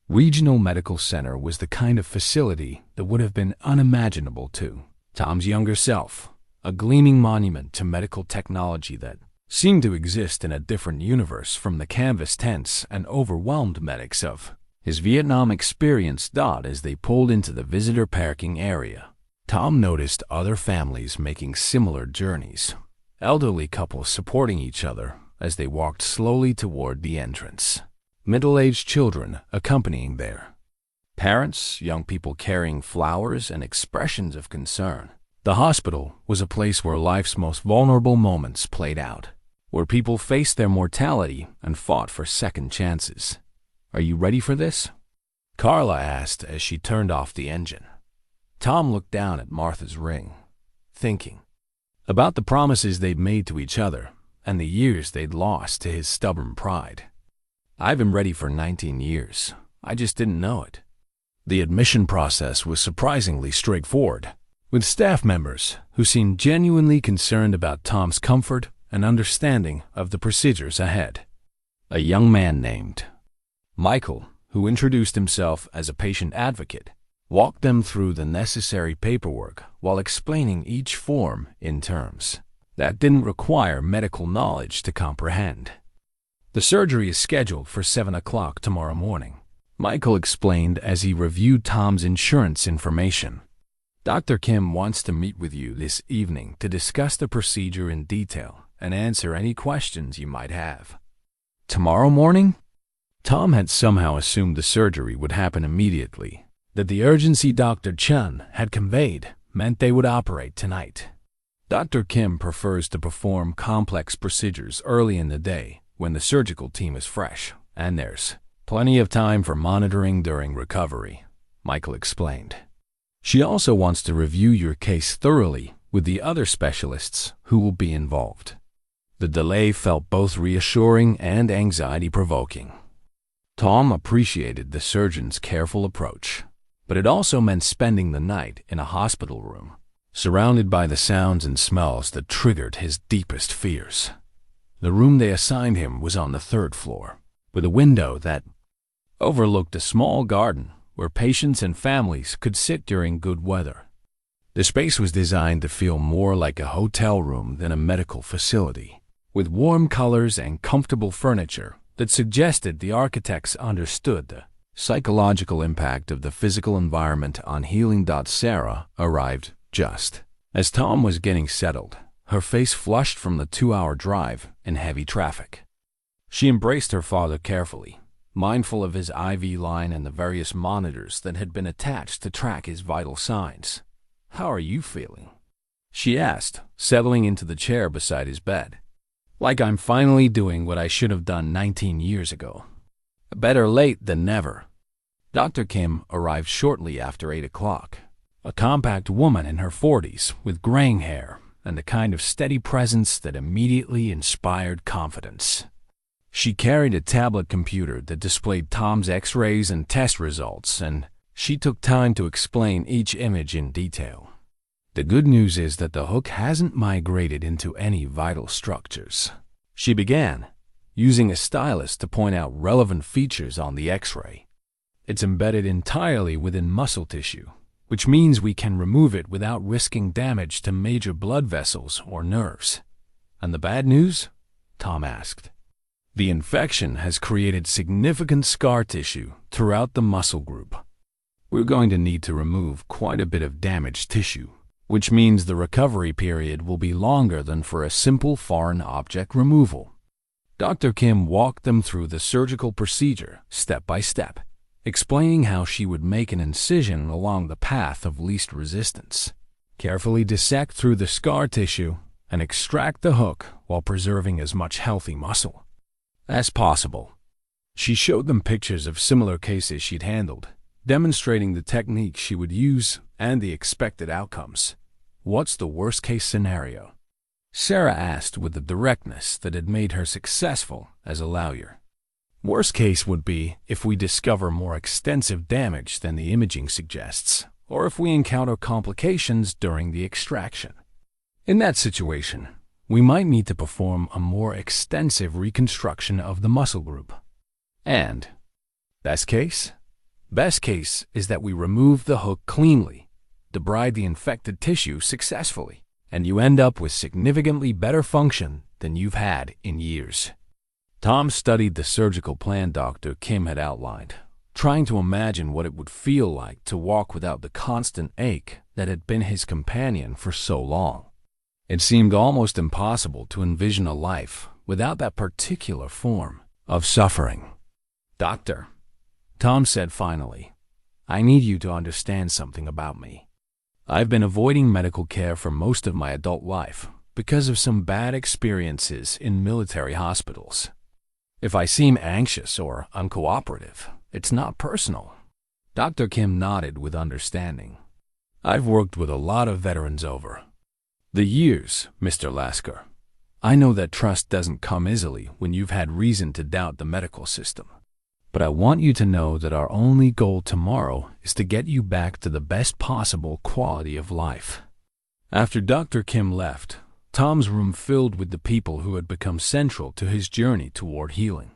Regional Medical Center was the kind of facility that would have been unimaginable to Tom's younger self, a gleaming monument to medical technology that seemed to exist in a different universe from the canvas tents and overwhelmed medics of his Vietnam experience. As they pulled into the visitor parking area, Tom noticed other families making similar journeys, elderly couples supporting each other as they walked slowly toward the entrance, middle-aged children accompanying their parents, young people carrying flowers and expressions of concern. The hospital was a place where life's most vulnerable moments played out, where people faced their mortality and fought for second chances. "Are you ready for this?" Carla asked as she turned off the engine. Tom looked down at Martha's ring, thinking about the promises they'd made to each other and the years they'd lost to his stubborn pride. "I've been ready for 19 years. I just didn't know it." The admission process was surprisingly straightforward, with staff members who seemed genuinely concerned about Tom's comfort and understanding of the procedures ahead. A young man named Michael, who introduced himself as a patient advocate, walked them through the necessary paperwork while explaining each form in terms that didn't require medical knowledge to comprehend. "The surgery is scheduled for 7 o'clock tomorrow morning," Michael explained as he reviewed Tom's insurance information. "Dr. Kim wants to meet with you this evening to discuss the procedure in detail and answer any questions you might have." Tomorrow morning? Tom had somehow assumed the surgery would happen immediately, that the urgency Dr. Chun had conveyed meant they would operate tonight. Dr. Kim prefers to perform complex procedures early in the day when the surgical team is fresh, and there's plenty of time for monitoring during recovery, Michael explained. "She also wants to review your case thoroughly with the other specialists who will be involved." The delay felt both reassuring and anxiety-provoking. Tom appreciated the surgeon's careful approach, but it also meant spending the night in a hospital room, surrounded by the sounds and smells that triggered his deepest fears. The room they assigned him was on the 3rd floor, with a window that overlooked a small garden where patients and families could sit during good weather. The space was designed to feel more like a hotel room than a medical facility, with warm colors and comfortable furniture that suggested the architects understood the psychological impact of the physical environment on healing. Sarah arrived just as Tom was getting settled, her face flushed from the 2-hour drive in heavy traffic. She embraced her father carefully, mindful of his IV line and the various monitors that had been attached to track his vital signs. "How are you feeling?" she asked, settling into the chair beside his bed. "Like I'm finally doing what I should have done 19 years ago. Better late than never." Dr. Kim arrived shortly after 8 o'clock, a compact woman in her 40s with graying hair and the kind of steady presence that immediately inspired confidence. She carried a tablet computer that displayed Tom's X-rays and test results, and she took time to explain each image in detail. "The good news is that the hook hasn't migrated into any vital structures," she began, using a stylus to point out relevant features on the X-ray. "It's embedded entirely within muscle tissue, which means we can remove it without risking damage to major blood vessels or nerves." "And the bad news?" Tom asked. "The infection has created significant scar tissue throughout the muscle group. We're going to need to remove quite a bit of damaged tissue, which means the recovery period will be longer than for a simple foreign object removal." Dr. Kim walked them through the surgical procedure step by step, explaining how she would make an incision along the path of least resistance, carefully dissect through the scar tissue, and extract the hook while preserving as much healthy muscle as possible. She showed them pictures of similar cases she'd handled, demonstrating the technique she would use and the expected outcomes. "What's the worst-case scenario?" Sarah asked with the directness that had made her successful as a lawyer. "Worst case would be if we discover more extensive damage than the imaging suggests, or if we encounter complications during the extraction. In that situation, we might need to perform a more extensive reconstruction of the muscle group. And best case? Best case is that we remove the hook cleanly, debride the infected tissue successfully, and you end up with significantly better function than you've had in years." Tom studied the surgical plan Dr. Kim had outlined, trying to imagine what it would feel like to walk without the constant ache that had been his companion for so long. It seemed almost impossible to envision a life without that particular form of suffering. "Doctor," Tom said finally, "I need you to understand something about me. I've been avoiding medical care for most of my adult life because of some bad experiences in military hospitals. If I seem anxious or uncooperative, it's not personal." Dr. Kim nodded with understanding. "I've worked with a lot of veterans over the years, Mr. Lasker. I know that trust doesn't come easily when you've had reason to doubt the medical system. But I want you to know that our only goal tomorrow is to get you back to the best possible quality of life." After Dr. Kim left, Tom's room filled with the people who had become central to his journey toward healing.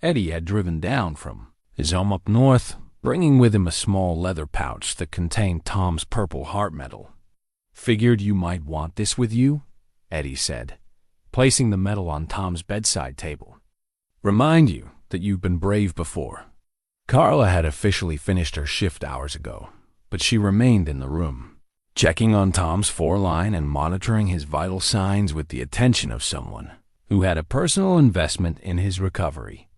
Eddie had driven down from his home up north, bringing with him a small leather pouch that contained Tom's purple heart medal. "Figured you might want this with you," Eddie said, placing the medal on Tom's bedside table. "Remind you that you've been brave before." Carla had officially finished her shift hours ago, but she remained in the room, checking on Tom's foreline and monitoring his vital signs with the attention of someone who had a personal investment in his recovery.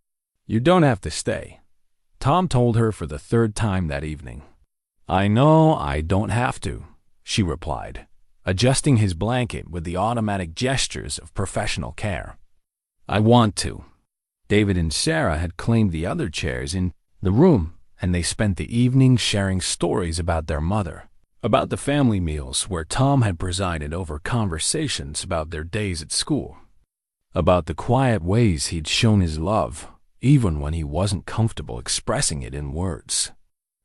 "You don't have to stay," Tom told her for the third time that evening. "I know I don't have to," she replied, adjusting his blanket with the automatic gestures of professional care. "I want to." David and Sarah had claimed the other chairs in the room, and they spent the evening sharing stories about their mother, about the family meals where Tom had presided over conversations about their days at school, about the quiet ways he'd shown his love, even when he wasn't comfortable expressing it in words.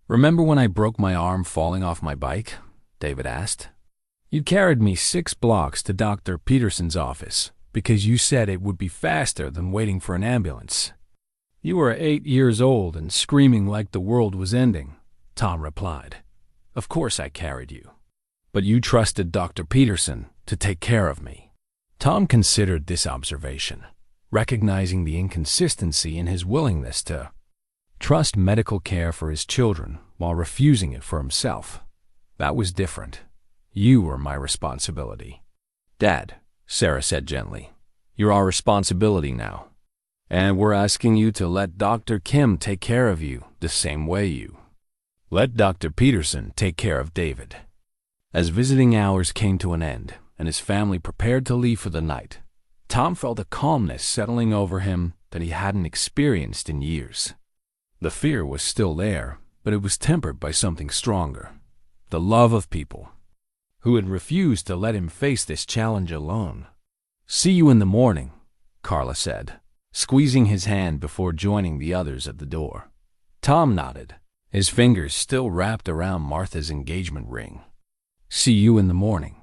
"Remember when I broke my arm falling off my bike?" David asked. "You carried me 6 blocks to Dr. Peterson's office because you said it would be faster than waiting for an ambulance. You were 8 years old and screaming like the world was ending," Tom replied. "Of course I carried you. But you trusted Dr. Peterson to take care of me." Tom considered this observation, recognizing the inconsistency in his willingness to trust medical care for his children while refusing it for himself. "That was different. You were my responsibility." "Dad," Sarah said gently, "you're our responsibility now. And we're asking you to let Dr. Kim take care of you the same way you let Dr. Peterson take care of David." As visiting hours came to an end and his family prepared to leave for the night, Tom felt a calmness settling over him that he hadn't experienced in years. The fear was still there, but it was tempered by something stronger: the love of people who had refused to let him face this challenge alone. "See you in the morning," Carla said, squeezing his hand before joining the others at the door. Tom nodded, his fingers still wrapped around Martha's engagement ring. "See you in the morning."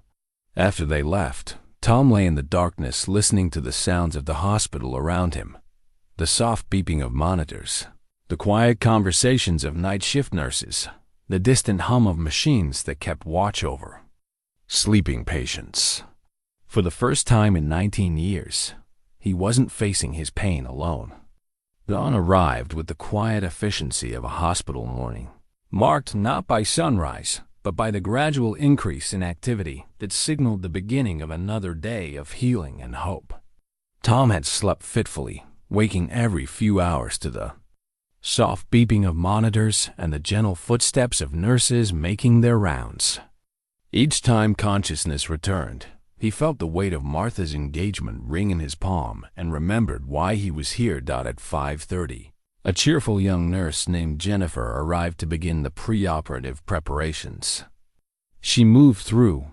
After they left, Tom lay in the darkness listening to the sounds of the hospital around him, the soft beeping of monitors, the quiet conversations of night shift nurses, the distant hum of machines that kept watch over sleeping patients. For the first time in 19 years, he wasn't facing his pain alone. Dawn arrived with the quiet efficiency of a hospital morning, marked not by sunrise, but by the gradual increase in activity that signaled the beginning of another day of healing and hope. Tom had slept fitfully, waking every few hours to the soft beeping of monitors and the gentle footsteps of nurses making their rounds. Each time consciousness returned, he felt the weight of Martha's engagement ring in his palm and remembered why he was here. At 5:30, a cheerful young nurse named Jennifer arrived to begin the preoperative preparations. She moved through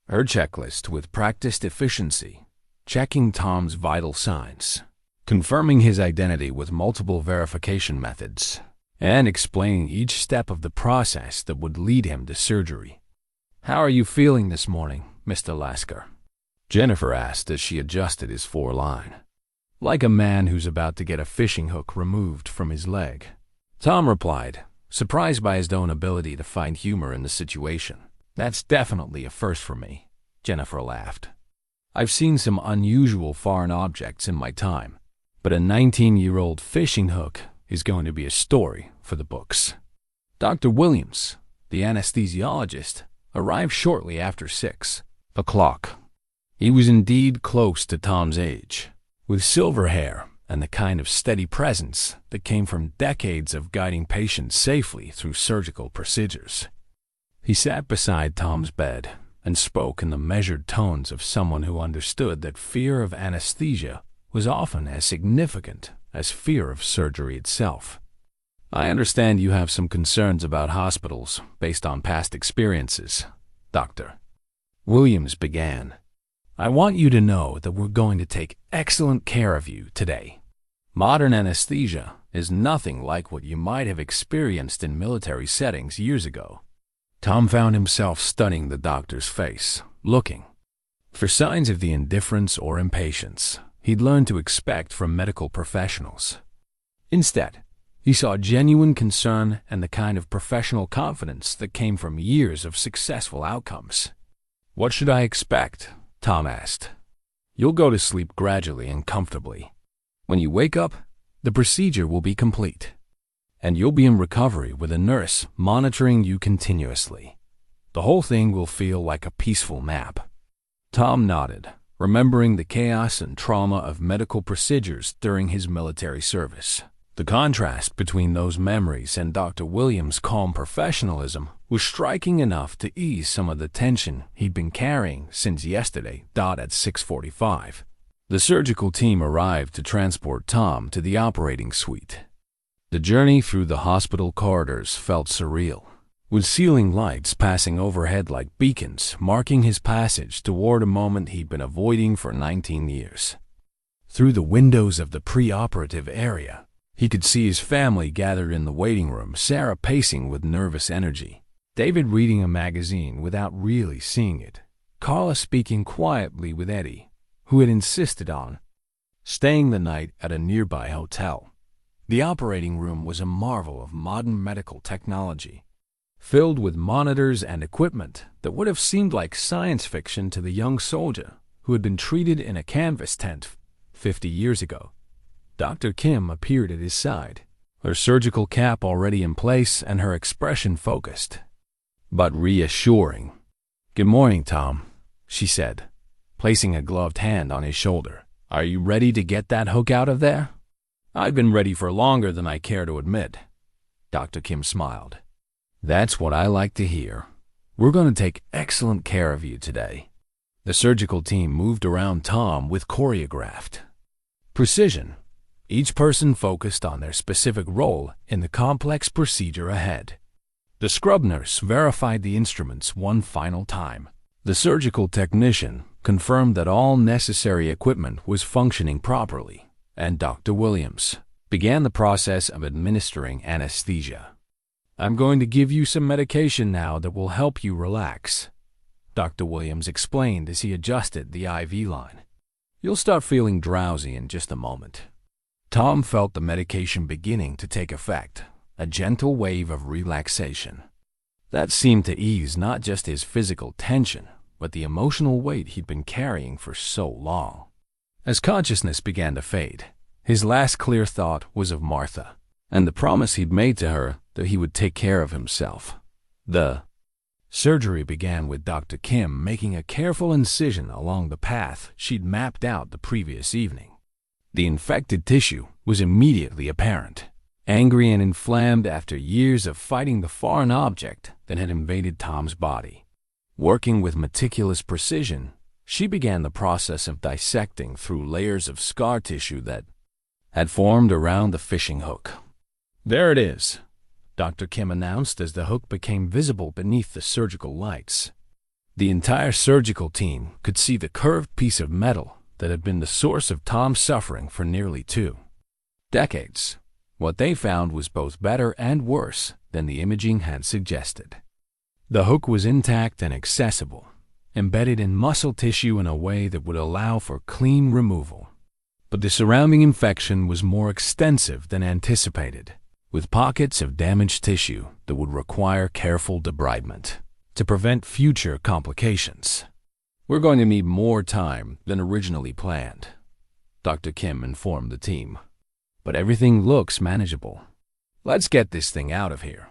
her checklist with practiced efficiency, checking Tom's vital signs, confirming his identity with multiple verification methods, and explaining each step of the process that would lead him to surgery. "How are you feeling this morning, Mr. Lasker?" Jennifer asked as she adjusted his foreline. "Like a man who's about to get a fishing hook removed from his leg," Tom replied, surprised by his own ability to find humor in the situation. "That's definitely a first for me," Jennifer laughed. "I've seen some unusual foreign objects in my time, but a 19-year-old fishing hook is going to be a story for the books." Dr. Williams, the anesthesiologist, arrived shortly after 6 o'clock. He was indeed close to Tom's age, with silver hair and the kind of steady presence that came from decades of guiding patients safely through surgical procedures. He sat beside Tom's bed and spoke in the measured tones of someone who understood that fear of anesthesia was often as significant as fear of surgery itself. "I understand you have some concerns about hospitals based on past experiences, Doctor," Williams began. "I want you to know that we're going to take excellent care of you today. Modern anesthesia is nothing like what you might have experienced in military settings years ago." Tom found himself studying the doctor's face, looking for signs of the indifference or impatience he'd learned to expect from medical professionals. Instead, He saw genuine concern and the kind of professional confidence that came from years of successful outcomes. "What should I expect?" Tom asked. "You'll go to sleep gradually and comfortably. When you wake up, the procedure will be complete, and you'll be in recovery with a nurse monitoring you continuously. The whole thing will feel like a peaceful nap." Tom nodded, remembering the chaos and trauma of medical procedures during his military service. The contrast between those memories and Dr. Williams' calm professionalism was striking enough to ease some of the tension he'd been carrying since yesterday at 6:45. The surgical team arrived to transport Tom to the operating suite. The journey through the hospital corridors felt surreal, with ceiling lights passing overhead like beacons marking his passage toward a moment he'd been avoiding for 19 years. Through the windows of the pre-operative area, he could see his family gathered in the waiting room, Sarah pacing with nervous energy, David reading a magazine without really seeing it, Carla speaking quietly with Eddie, who had insisted on staying the night at a nearby hotel. The operating room was a marvel of modern medical technology, filled with monitors and equipment that would have seemed like science fiction to the young soldier who had been treated in a canvas tent 50 years ago. Dr. Kim appeared at his side, her surgical cap already in place and her expression focused, but reassuring. "Good morning, Tom," she said, placing a gloved hand on his shoulder. "Are you ready to get that hook out of there?" "I've been ready for longer than I care to admit." Dr. Kim smiled. "That's what I like to hear. We're going to take excellent care of you today." The surgical team moved around Tom with choreographed precision, each person focused on their specific role in the complex procedure ahead. The scrub nurse verified the instruments one final time. The surgical technician confirmed that all necessary equipment was functioning properly, and Dr. Williams began the process of administering anesthesia. "I'm going to give you some medication now that will help you relax," Dr. Williams explained as he adjusted the IV line. "You'll start feeling drowsy in just a moment." Tom felt the medication beginning to take effect, a gentle wave of relaxation. That seemed to ease not just his physical tension, but the emotional weight he'd been carrying for so long. As consciousness began to fade, his last clear thought was of Martha, and the promise he'd made to her that he would take care of himself. The surgery began with Dr. Kim making a careful incision along the path she'd mapped out the previous evening. The infected tissue was immediately apparent, angry and inflamed after years of fighting the foreign object that had invaded Tom's body. Working with meticulous precision, she began the process of dissecting through layers of scar tissue that had formed around the fishing hook. "There it is," Dr. Kim announced as the hook became visible beneath the surgical lights. The entire surgical team could see the curved piece of metal that had been the source of Tom's suffering for nearly 2 decades. What they found was both better and worse than the imaging had suggested. The hook was intact and accessible, embedded in muscle tissue in a way that would allow for clean removal. But the surrounding infection was more extensive than anticipated, with pockets of damaged tissue that would require careful debridement to prevent future complications. "We're going to need more time than originally planned," Dr. Kim informed the team. "But everything looks manageable. Let's get this thing out of here."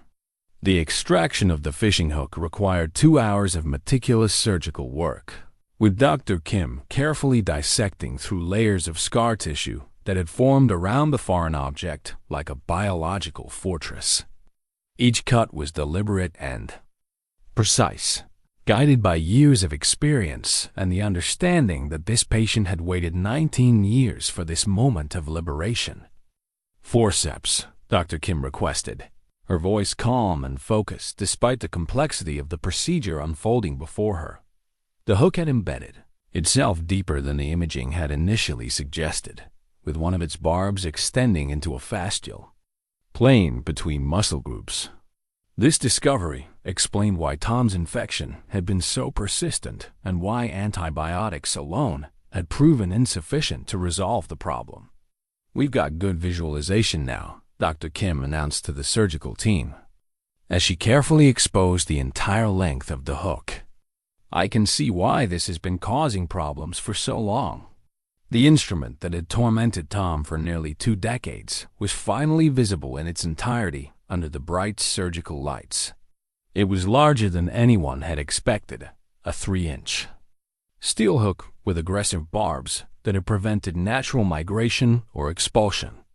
The extraction of the fishing hook required 2 hours of meticulous surgical work, with Dr. Kim carefully dissecting through layers of scar tissue that had formed around the foreign object like a biological fortress. Each cut was deliberate and precise, guided by years of experience and the understanding that this patient had waited 19 years for this moment of liberation. "Forceps," Dr. Kim requested, her voice calm and focused despite the complexity of the procedure unfolding before her. The hook had embedded itself deeper than the imaging had initially suggested, with one of its barbs extending into a fasciole plane between muscle groups. This discovery explained why Tom's infection had been so persistent and why antibiotics alone had proven insufficient to resolve the problem. "We've got good visualization now," Dr. Kim announced to the surgical team, as she carefully exposed the entire length of the hook. "I can see why this has been causing problems for so long." The instrument that had tormented Tom for nearly 2 decades was finally visible in its entirety under the bright surgical lights. It was larger than anyone had expected, a 3-inch steel hook with aggressive barbs that had prevented natural migration or expulsion.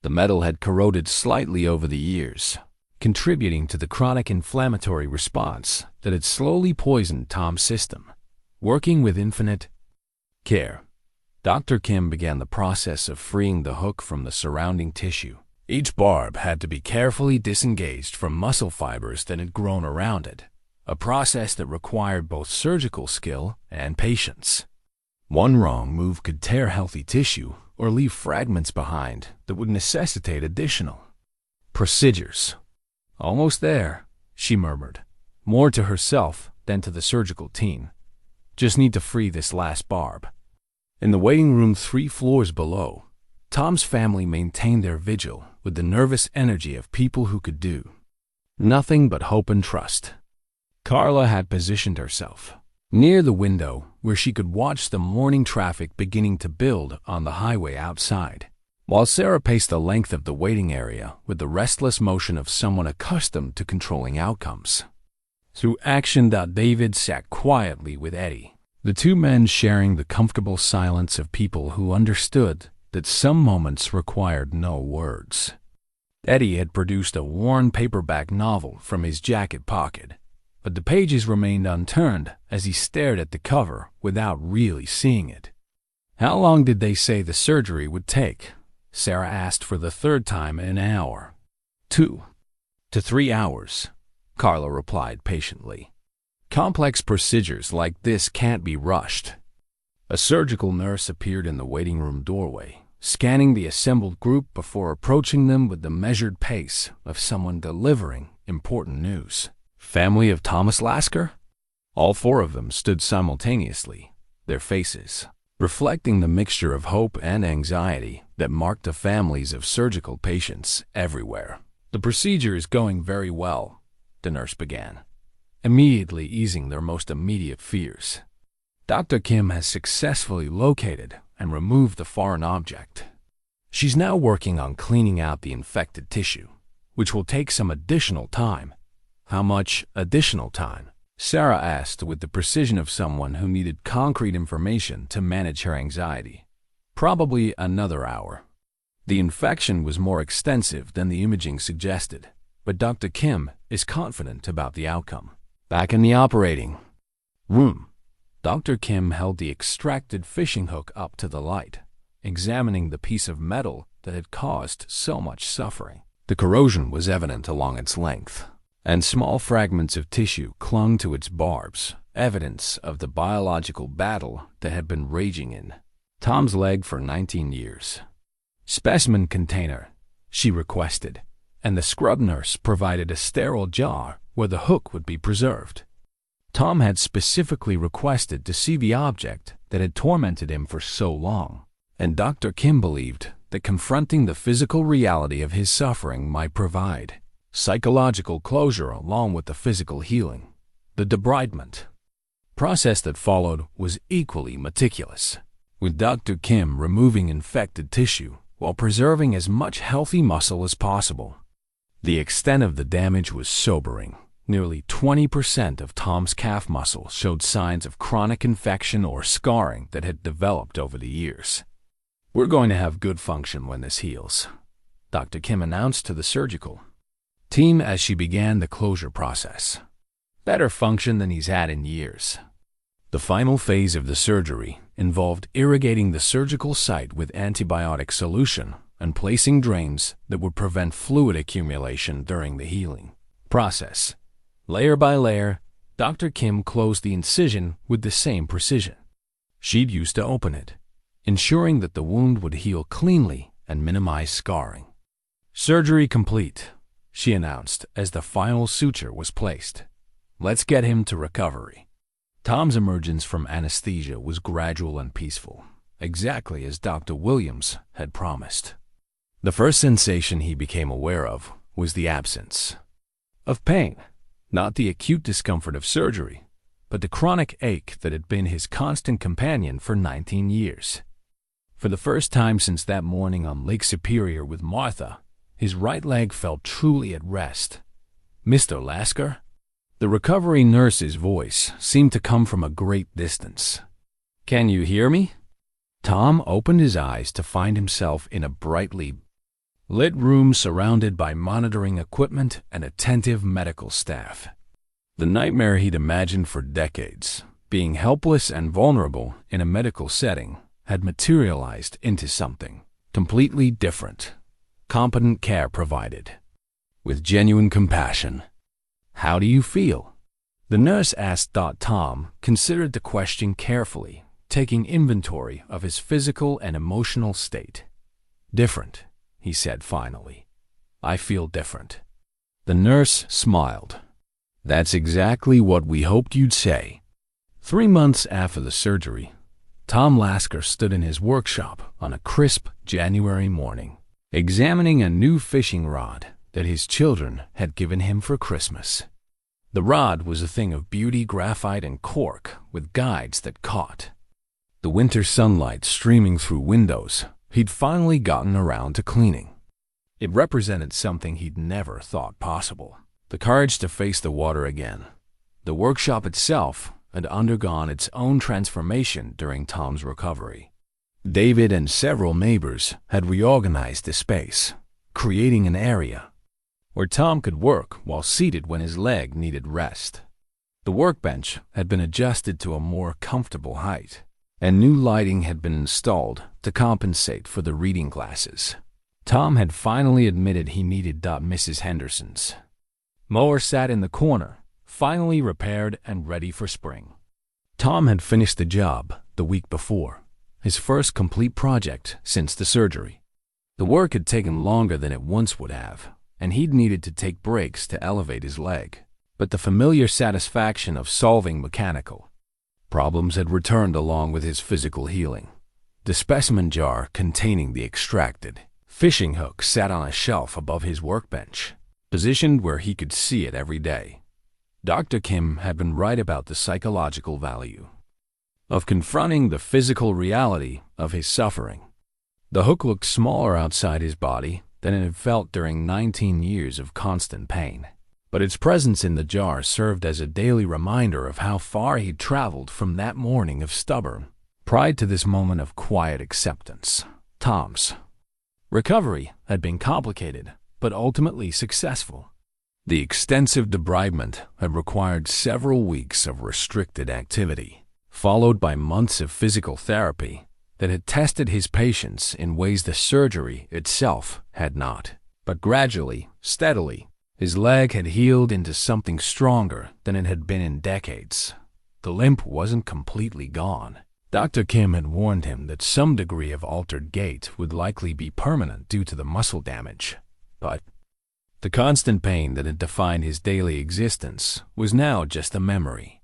The metal had corroded slightly over the years, contributing to the chronic inflammatory response that had slowly poisoned Tom's system. Working with infinite care, Dr. Kim began the process of freeing the hook from the surrounding tissue. Each barb had to be carefully disengaged from muscle fibers that had grown around it, a process that required both surgical skill and patience. One wrong move could tear healthy tissue or leave fragments behind that would necessitate additional procedures. "Almost there," she murmured, more to herself than to the surgical team. "Just need to free this last barb." In the waiting room 3 floors below, Tom's family maintained their vigil with the nervous energy of people who could do nothing but hope and trust. Carla had positioned herself near the window where she could watch the morning traffic beginning to build on the highway outside, while Sarah paced the length of the waiting area with the restless motion of someone accustomed to controlling outcomes. Through action, David sat quietly with Eddie, the 2 men sharing the comfortable silence of people who understood that some moments required no words. Eddie had produced a worn paperback novel from his jacket pocket, but the pages remained unturned as he stared at the cover without really seeing it. "How long did they say the surgery would take?" Sarah asked for the 3rd time in an hour. 2 to 3 hours, Carla replied patiently. "Complex procedures like this can't be rushed." A surgical nurse appeared in the waiting room doorway, scanning the assembled group before approaching them with the measured pace of someone delivering important news. "Family of Thomas Lasker?" All 4 of them stood simultaneously, their faces reflecting the mixture of hope and anxiety that marked the families of surgical patients everywhere. "The procedure is going very well," the nurse began, immediately easing their most immediate fears. "Dr. Kim has successfully located and removed the foreign object. She's now working on cleaning out the infected tissue, which will take some additional time." "How much additional time?" Sarah asked with the precision of someone who needed concrete information to manage her anxiety. "Probably another hour." The infection was more extensive than the imaging suggested, but Dr. Kim is confident about the outcome. Back in the operating room, Dr. Kim held the extracted fishing hook up to the light, examining the piece of metal that had caused so much suffering. The corrosion was evident along its length, and small fragments of tissue clung to its barbs, evidence of the biological battle that had been raging in Tom's leg for 19 years. "Specimen container," she requested, and the scrub nurse provided a sterile jar where the hook would be preserved. Tom had specifically requested to see the object that had tormented him for so long, and Dr. Kim believed that confronting the physical reality of his suffering might provide psychological closure along with the physical healing. The debridement process that followed was equally meticulous, with Dr. Kim removing infected tissue while preserving as much healthy muscle as possible. The extent of the damage was sobering. Nearly 20% of Tom's calf muscle showed signs of chronic infection or scarring that had developed over the years. "We're going to have good function when this heals," Dr. Kim announced to the surgical team as she began the closure process. "Better function than he's had in years." The final phase of the surgery involved irrigating the surgical site with antibiotic solution and placing drains that would prevent fluid accumulation during the healing process. Layer by layer, Dr. Kim closed the incision with the same precision she'd used to open it, ensuring that the wound would heal cleanly and minimize scarring. "Surgery complete," she announced as the final suture was placed. "Let's get him to recovery." Tom's emergence from anesthesia was gradual and peaceful, exactly as Dr. Williams had promised. The first sensation he became aware of was the absence of pain, not the acute discomfort of surgery, but the chronic ache that had been his constant companion for 19 years. For the first time since that morning on Lake Superior with Martha, his right leg felt truly at rest. "Mr. Lasker?" The recovery nurse's voice seemed to come from a great distance. "Can you hear me?" Tom opened his eyes to find himself in a brightly lit room surrounded by monitoring equipment and attentive medical staff. The nightmare he'd imagined for decades, being helpless and vulnerable in a medical setting, had materialized into something completely different. Competent care provided, with genuine compassion. "How do you feel?" the nurse asked. Tom considered the question carefully, taking inventory of his physical and emotional state. "Different," he said finally. "I feel different." The nurse smiled. "That's exactly what we hoped you'd say." 3 months after the surgery, Tom Lasker stood in his workshop on a crisp January morning, examining a new fishing rod that his children had given him for Christmas. The rod was a thing of beauty, graphite and cork with guides that caught the winter sunlight streaming through windows he'd finally gotten around to cleaning. It represented something he'd never thought possible: the courage to face the water again. The workshop itself had undergone its own transformation during Tom's recovery. David and several neighbors had reorganized the space, creating an area where Tom could work while seated when his leg needed rest. The workbench had been adjusted to a more comfortable height, and new lighting had been installed to compensate for the reading glasses. Tom had finally admitted he needed Mrs. Henderson's mower sat in the corner, finally repaired and ready for spring. Tom had finished the job the week before, his first complete project since the surgery. The work had taken longer than it once would have, and he'd needed to take breaks to elevate his leg. But the familiar satisfaction of solving mechanical problems had returned along with his physical healing. The specimen jar containing the extracted fishing hook sat on a shelf above his workbench, positioned where he could see it every day. Dr. Kim had been right about the psychological value of confronting the physical reality of his suffering. The hook looked smaller outside his body than it had felt during 19 years of constant pain, but its presence in the jar served as a daily reminder of how far he'd traveled from that morning of stubborn pride to this moment of quiet acceptance. Tom's recovery had been complicated, but ultimately successful. The extensive debridement had required several weeks of restricted activity, followed by months of physical therapy that had tested his patience in ways the surgery itself had not. But gradually, steadily, his leg had healed into something stronger than it had been in decades. The limp wasn't completely gone. Dr. Kim had warned him that some degree of altered gait would likely be permanent due to the muscle damage, but the constant pain that had defined his daily existence was now just a memory.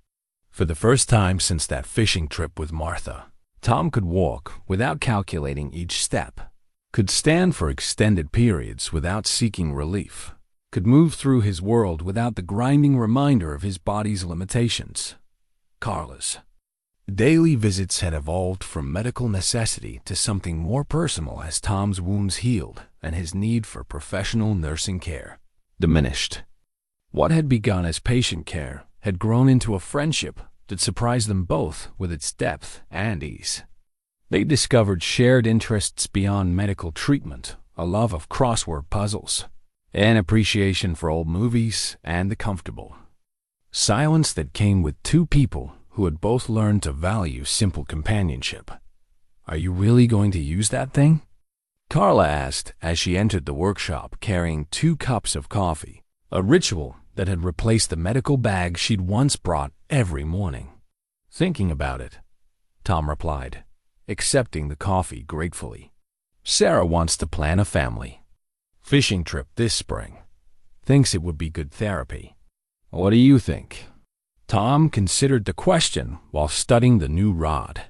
For the first time since that fishing trip with Martha, Tom could walk without calculating each step, could stand for extended periods without seeking relief, could move through his world without the grinding reminder of his body's limitations. Carla's daily visits had evolved from medical necessity to something more personal as Tom's wounds healed and his need for professional nursing care diminished. What had begun as patient care had grown into a friendship that surprised them both with its depth and ease. They discovered shared interests beyond medical treatment, a love of crossword puzzles, an appreciation for old movies, and the comfortable silence that came with two people who had both learned to value simple companionship. "Are you really going to use that thing?" Carla asked as she entered the workshop carrying 2 cups of coffee, a ritual that had replaced the medical bag she'd once brought every morning. "Thinking about it," Tom replied, accepting the coffee gratefully. "Sarah wants to plan a family fishing trip this spring. Thinks it would be good therapy. What do you think?" Tom considered the question while studying the new rod.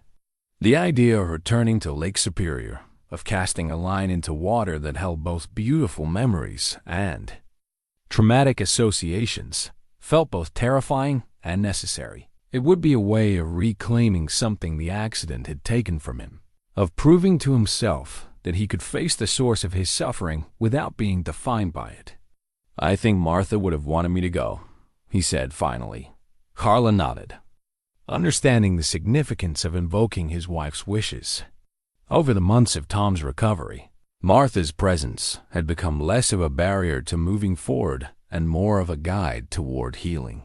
The idea of returning to Lake Superior, of casting a line into water that held both beautiful memories and traumatic associations, felt both terrifying and necessary. It would be a way of reclaiming something the accident had taken from him, of proving to himself that he could face the source of his suffering without being defined by it. "I think Martha would have wanted me to go," he said finally. Carla nodded, understanding the significance of invoking his wife's wishes. Over the months of Tom's recovery, Martha's presence had become less of a barrier to moving forward and more of a guide toward healing.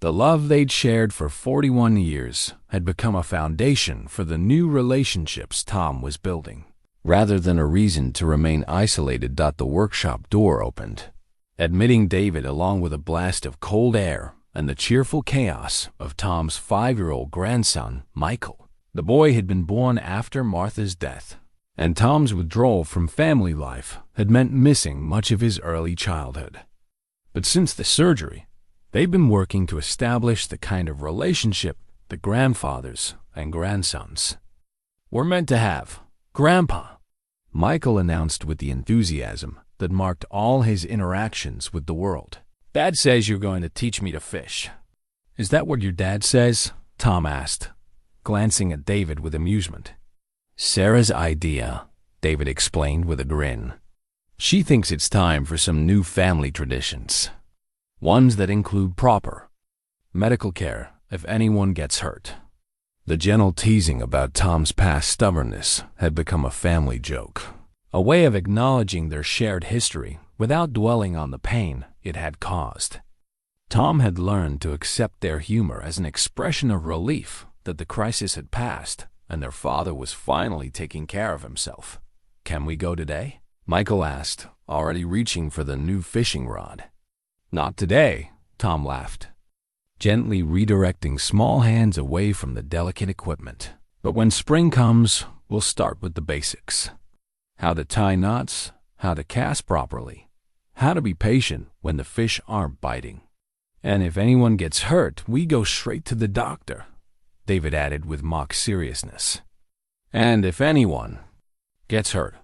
The love they'd shared for 41 years had become a foundation for the new relationships Tom was building. Rather than a reason to remain isolated, the workshop door opened, admitting David along with a blast of cold air and the cheerful chaos of Tom's 5-year-old grandson, Michael. The boy had been born after Martha's death, and Tom's withdrawal from family life had meant missing much of his early childhood. But since the surgery, they've been working to establish the kind of relationship that grandfathers and grandsons were meant to have. "Grandpa," Michael announced with the enthusiasm that marked all his interactions with the world, "Dad says you're going to teach me to fish." "Is that what your dad says?" Tom asked, glancing at David with amusement. "Sarah's idea," David explained with a grin. "She thinks it's time for some new family traditions. Ones that include proper medical care if anyone gets hurt." The gentle teasing about Tom's past stubbornness had become a family joke, a way of acknowledging their shared history without dwelling on the pain it had caused. Tom had learned to accept their humor as an expression of relief that the crisis had passed and their father was finally taking care of himself. "Can we go today?" Michael asked, already reaching for the new fishing rod. "Not today," Tom laughed, gently redirecting small hands away from the delicate equipment. "But when spring comes, we'll start with the basics. How to tie knots, how to cast properly, how to be patient when the fish aren't biting. And if anyone gets hurt, we go straight to the doctor," David added with mock seriousness. "And if anyone gets hurt,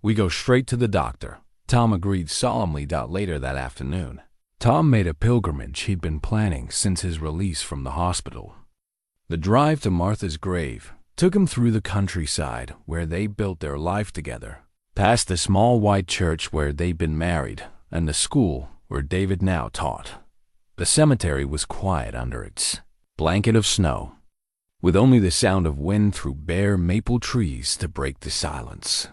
we go straight to the doctor," Tom agreed solemnly. Later that afternoon, Tom made a pilgrimage he'd been planning since his release from the hospital. The drive to Martha's grave took him through the countryside where they built their life together, past the small white church where they'd been married and the school where David now taught. The cemetery was quiet under its blanket of snow, with only the sound of wind through bare maple trees to break the silence.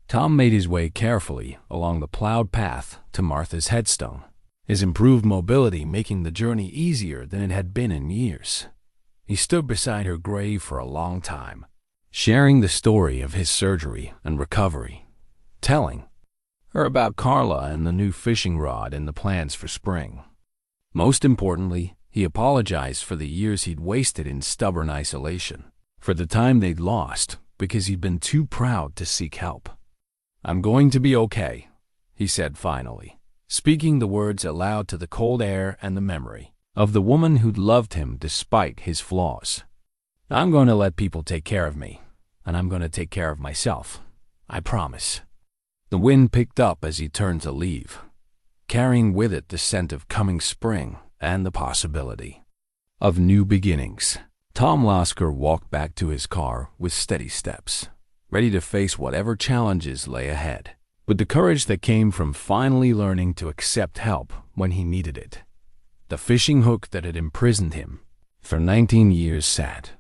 Tom made his way carefully along the plowed path to Martha's headstone, his improved mobility making the journey easier than it had been in years. He stood beside her grave for a long time, sharing the story of his surgery and recovery, telling her about Carla and the new fishing rod and the plans for spring. Most importantly, he apologized for the years he'd wasted in stubborn isolation, for the time they'd lost because he'd been too proud to seek help. "I'm going to be okay," he said finally, speaking the words aloud to the cold air and the memory of the woman who'd loved him despite his flaws. "I'm going to let people take care of me, and I'm going to take care of myself. I promise." The wind picked up as he turned to leave, carrying with it the scent of coming spring and the possibility of new beginnings. Tom Lasker walked back to his car with steady steps, ready to face whatever challenges lay ahead, with the courage that came from finally learning to accept help when he needed it. The fishing hook that had imprisoned him for 19 years sat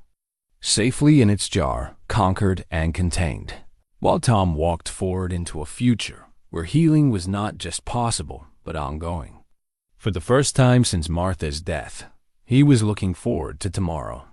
safely in its jar, conquered and contained, while Tom walked forward into a future where healing was not just possible but ongoing. For the first time since Martha's death, he was looking forward to tomorrow.